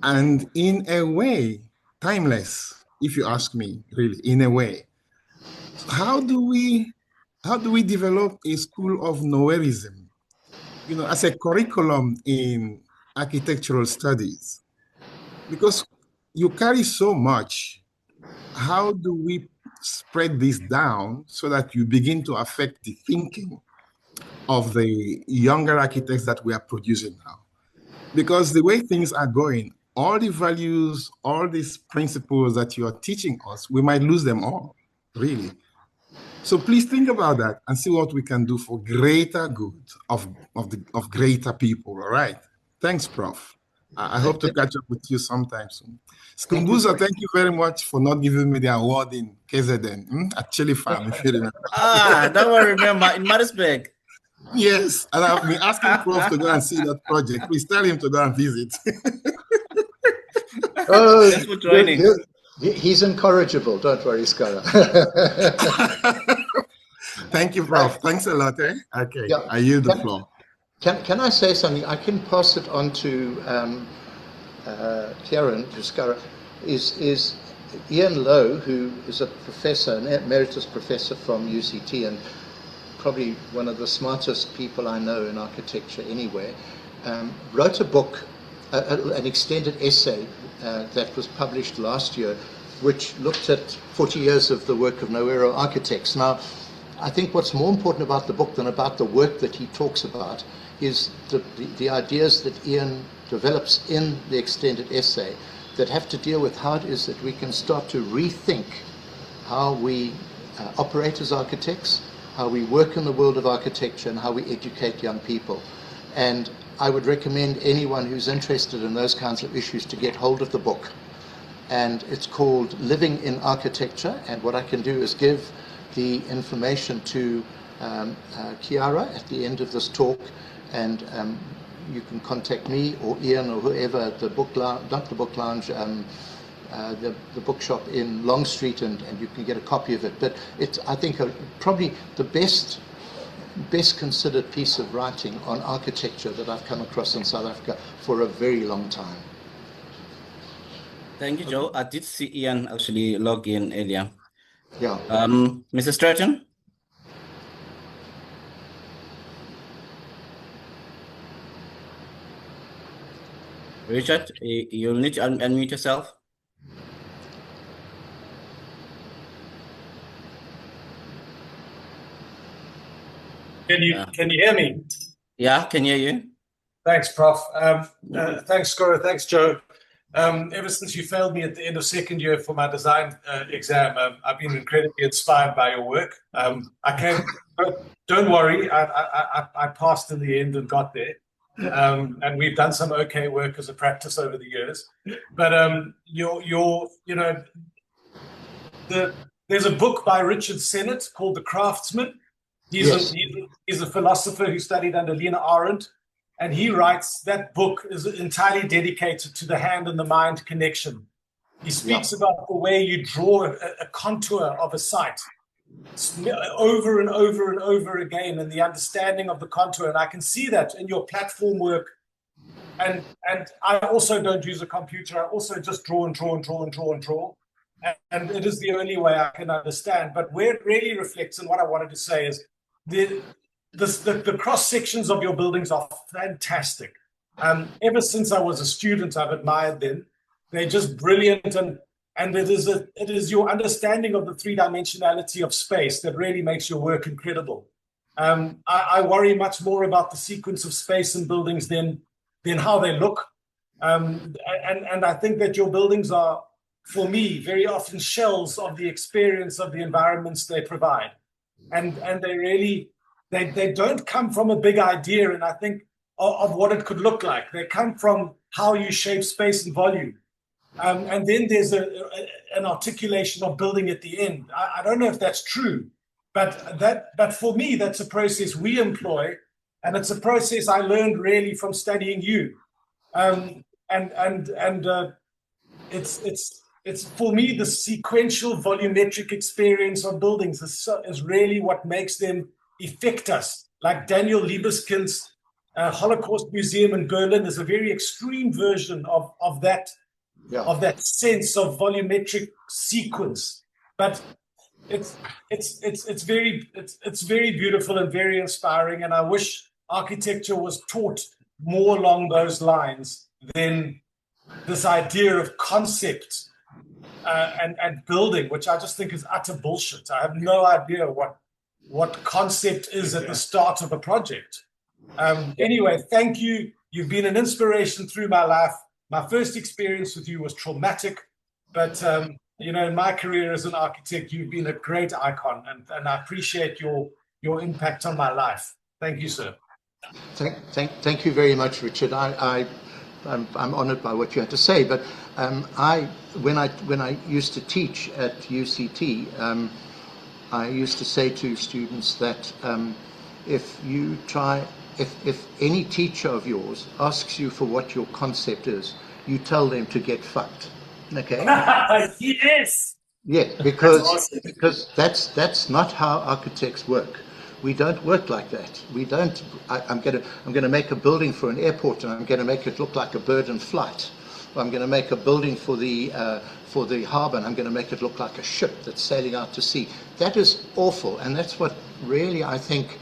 Speaker 6: And in a way, timeless, if you ask me, really, in a way. How do we develop a school of Noerism, you know, as a curriculum in architectural studies? Because you carry so much. How do we spread this down so that you begin to affect the thinking of the younger architects that we are producing now? Because the way things are going, all the values, all these principles that you are teaching us, we might lose them all, really. So please think about that and see what we can do for greater good of greater people, all right? Thanks, Prof. I hope to catch up with you sometime soon. Skumbuzo, thank you very much for not giving me the award in KZN at Chili Farm, if you remember.
Speaker 1: That one, remember, in Maritzburg.
Speaker 6: Yes, and I've been asking Prof to go and see that project. Please tell him to go and visit.
Speaker 2: Oh,
Speaker 1: Thanks for joining.
Speaker 2: He's incorrigible. Don't worry, Scholar.
Speaker 6: Thank you, Prof. Thanks a lot. Okay, yeah. I yield the floor.
Speaker 2: Can I say something? I can pass it on to Kieran, to Scholar. Is Ian Lowe, who is a professor, an emeritus professor from UCT, and probably one of the smartest people I know in architecture anyway, wrote a book, an extended essay that was published last year, which looked at 40 years of the work of Noero architects. Now, I think what's more important about the book than about the work that he talks about is the ideas that Ian develops in the extended essay that have to deal with how it is that we can start to rethink how we operate as architects, how we work in the world of architecture, and how we educate young people. And I would recommend anyone who's interested in those kinds of issues to get hold of the book. And it's called Living in Architecture. And what I can do is give the information to Kiara at the end of this talk, and you can contact me or Ian or whoever at the book lounge, not the book lounge, the bookshop in Long Street, and you can get a copy of it. But it's, I think, probably the best considered piece of writing on architecture that I've come across in South Africa for a very long time.
Speaker 1: Thank you, Joe. I did see Ian actually log in earlier.
Speaker 2: Yeah.
Speaker 1: Mr. Stratton? Richard, you'll need to unmute yourself.
Speaker 7: Can you hear me?
Speaker 1: Yeah, can hear you.
Speaker 7: Thanks, Prof. Thanks, Skora. Thanks, Joe. Ever since you failed me at the end of second year for my design exam, I've been incredibly inspired by your work. Don't worry, I passed in the end and got there. And we've done some okay work as a practice over the years. But there's a book by Richard Sennett called The Craftsman. He's a philosopher who studied under Lena Arendt, and he writes that book is entirely dedicated to the hand and the mind connection. He speaks about the way you draw a contour of a site over and over and over again, and the understanding of the contour. And I can see that in your platform work. And I also don't use a computer. I also just draw and draw and draw and draw and draw. And it is the only way I can understand. But where it really reflects, and what I wanted to say is, the cross sections of your buildings are fantastic. Ever since I was a student, I've admired them. They're just brilliant, and it is your understanding of the three-dimensionality of space that really makes your work incredible. I worry much more about the sequence of space in buildings than how they look. And I think that your buildings are, for me, very often shells of the experience of the environments they provide. And they really, they don't come from a big idea, and I think of what it could look like. They come from how you shape space and volume. And then there's an articulation of building at the end. I don't know if that's true, but for me, that's a process we employ, and it's a process I learned really from studying you. It's for me, the sequential volumetric experience of buildings is really what makes them affect us. Like Daniel Liebeskind's Holocaust Museum in Berlin is a very extreme version of that sense of volumetric sequence. But it's very beautiful and very inspiring. And I wish architecture was taught more along those lines than this idea of concept. And building, which I just think is utter bullshit. I have no idea what concept is at the start of a project. Anyway, thank you. You've been an inspiration through my life. My first experience with you was traumatic, but in my career as an architect, you've been a great icon, and I appreciate your impact on my life. Thank you, sir.
Speaker 2: Thank you very much, Richard. I I'm honoured by what you had to say. But when I used to teach at UCT, I used to say to students that if any teacher of yours asks you for what your concept is, you tell them to get fucked. Okay?
Speaker 7: Yes.
Speaker 2: Yeah, because that's not how architects work. We don't work like that. We don't. I'm going to make a building for an airport, and I'm going to make it look like a bird in flight. Or I'm going to make a building for the harbour, and I'm going to make it look like a ship that's sailing out to sea. That is awful, and that's what really I think.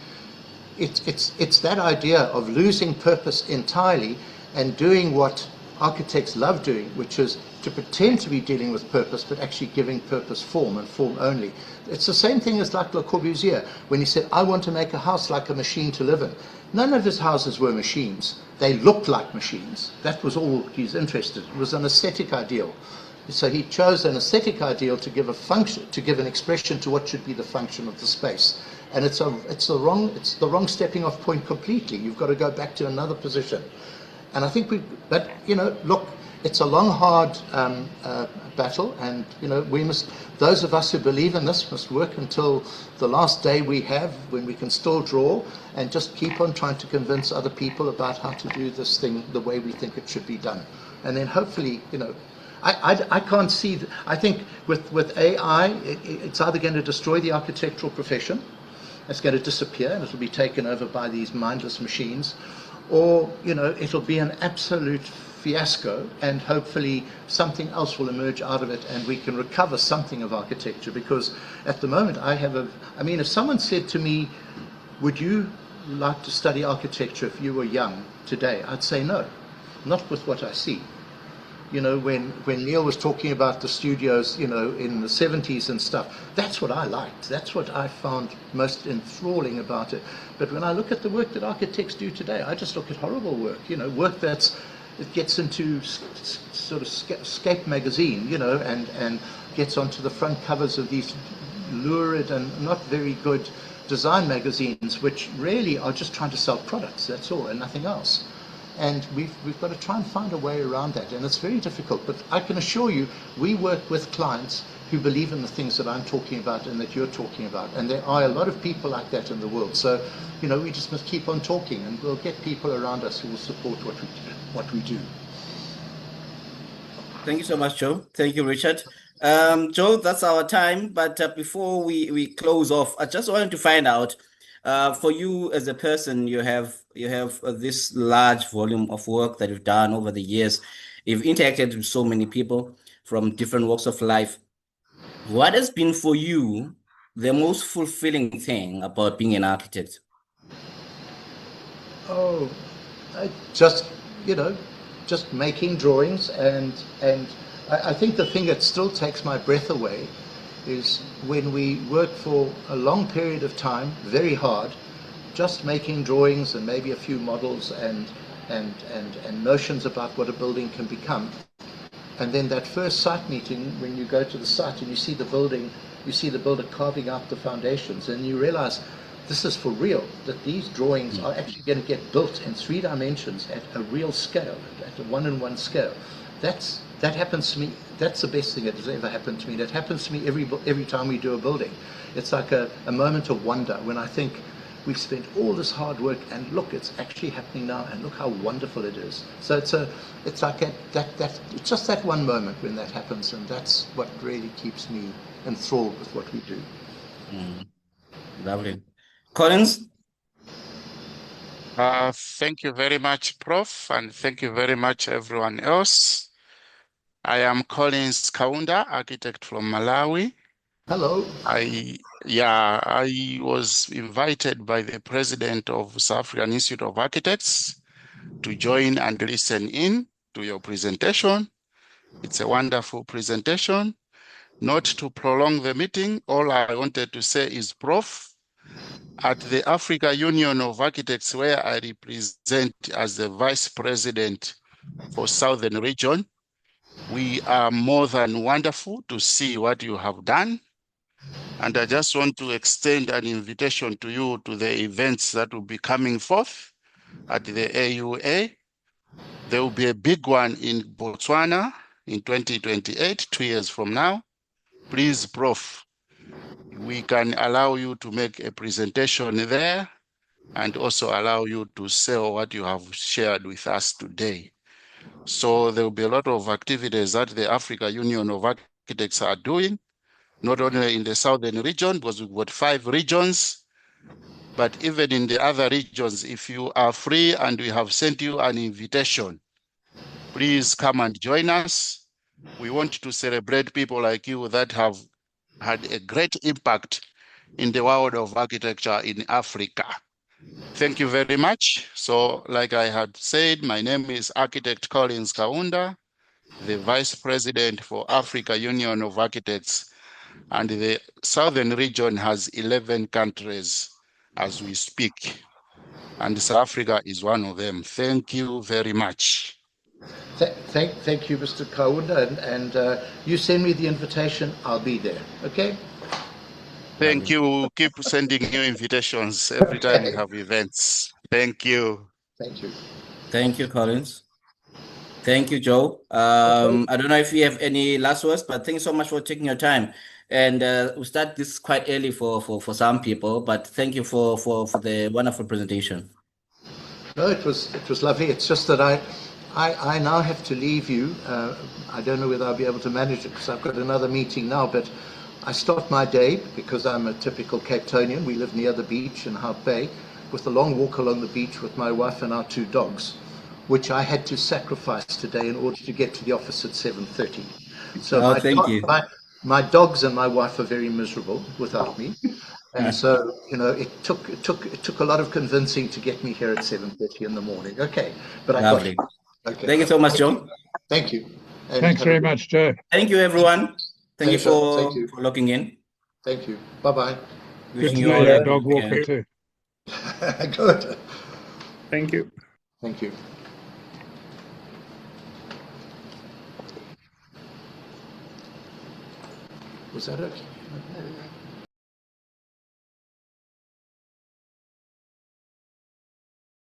Speaker 2: It's that idea of losing purpose entirely and doing what architects love doing, which is to pretend to be dealing with purpose, but actually giving purpose form and form only. It's the same thing as like Le Corbusier, when he said, I want to make a house like a machine to live in. None of his houses were machines. They looked like machines. That was all he's interested in. It was an aesthetic ideal. So he chose an aesthetic ideal to give a function, to give an expression to what should be the function of the space. And it's the wrong stepping off point completely. You've got to go back to another position. And I think but look, it's a long, hard battle, and those of us who believe in this must work until the last day we have, when we can still draw, and just keep on trying to convince other people about how to do this thing the way we think it should be done. And then hopefully, I can't see. I think with AI, it's either going to destroy the architectural profession, it's going to disappear, and it'll be taken over by these mindless machines, or it'll be an absolute fiasco, and hopefully something else will emerge out of it, and we can recover something of architecture. Because at the moment, if someone said to me, would you like to study architecture if you were young today? I'd say no, not with what I see. When Neil was talking about the studios, in the 70s and stuff, that's what I liked. That's what I found most enthralling about it. But when I look at the work that architects do today, I just look at horrible work, work it gets into sort of Scape magazine, and gets onto the front covers of these lurid and not very good design magazines, which really are just trying to sell products, that's all, and nothing else. And we've got to try and find a way around that, and it's very difficult. But I can assure you, we work with clients who believe in the things that I'm talking about and that you're talking about, and there are a lot of people like that in the world. So, we just must keep on talking, and we'll get people around us who will support what we do.
Speaker 1: Thank you so much, Joe. Thank you, Richard. Joe, that's our time. But before we close off, I just wanted to find out. For you as a person, you have this large volume of work that you've done over the years. You've interacted with so many people from different walks of life. What has been for you the most fulfilling thing about being an architect?
Speaker 2: Oh, just making drawings, and I think the thing that still takes my breath away is when we work for a long period of time, very hard, just making drawings and maybe a few models and notions about what a building can become. And then that first site meeting, when you go to the site and you see the building, you see the builder carving out the foundations, and you realize this is for real, that these drawings are actually going to get built in 3 dimensions at a real scale, at a 1-in-1 scale. That happens to me. That's the best thing that has ever happened to me. That happens to me every time we do a building. It's like a moment of wonder when I think we've spent all this hard work, and look, it's actually happening now, and look how wonderful it is. So it's like it's just that one moment when that happens, and that's what really keeps me enthralled with what we do.
Speaker 1: Lovely. Collins?
Speaker 8: Thank you very much, Prof, and thank you very much, everyone else. I am Collins Kaunda, architect from Malawi.
Speaker 2: Hello.
Speaker 8: I was invited by the president of South African Institute of Architects to join and listen in to your presentation. It's a wonderful presentation. Not to prolong the meeting, all I wanted to say is, Prof, at the Africa Union of Architects, where I represent as the vice president for Southern Region, we are more than wonderful to see what you have done. And I just want to extend an invitation to you to the events that will be coming forth at the AUA. There will be a big one in Botswana in 2028, 2 years from now. Please, Prof, we can allow you to make a presentation there and also allow you to sell what you have shared with us today. So there will be a lot of activities that the Africa Union of Architects are doing, not only in the southern region, because we've got 5 regions, but even in the other regions. If you are free and we have sent you an invitation, please come and join us. We want to celebrate people like you that have had a great impact in the world of architecture in Africa. Thank you very much. So like I had said, my name is Architect Collins Kaunda, the Vice President for Africa Union of Architects, and the Southern region has 11 countries as we speak, and South Africa is one of them. Thank you very much.
Speaker 2: Thank you, Mr. Kaunda, and you send me the invitation, I'll be there, okay?
Speaker 8: Thank you. Keep sending new invitations every time we have events. Thank you.
Speaker 2: Thank you.
Speaker 1: Thank you, Collins. Thank you, Joe. I don't know if you have any last words, but thank you so much for taking your time. And we start this quite early for some people, but thank you for the wonderful presentation.
Speaker 2: No, it was lovely. It's just that I now have to leave you. I don't know whether I'll be able to manage it because I've got another meeting now, but I start my day, because I'm a typical Cape Townian, we live near the beach in Hout Bay, with a long walk along the beach with my wife and our 2 dogs, which I had to sacrifice today in order to get to the office at 7:30. So
Speaker 1: thank you.
Speaker 2: My dogs and my wife are very miserable without me. And so, you know, it took a lot of convincing to get me here at 7:30 in the morning. Okay, but I got it. Okay.
Speaker 1: Thank you so much, Joe.
Speaker 2: Thank you. And
Speaker 5: thanks very much, Joe.
Speaker 1: Thank you, everyone. Thank you
Speaker 2: Thank you.
Speaker 1: for logging in.
Speaker 2: Thank you. Bye-bye.
Speaker 5: Good to know you're a dog walker too.
Speaker 2: Good.
Speaker 9: Thank you.
Speaker 2: Thank you. Was that okay?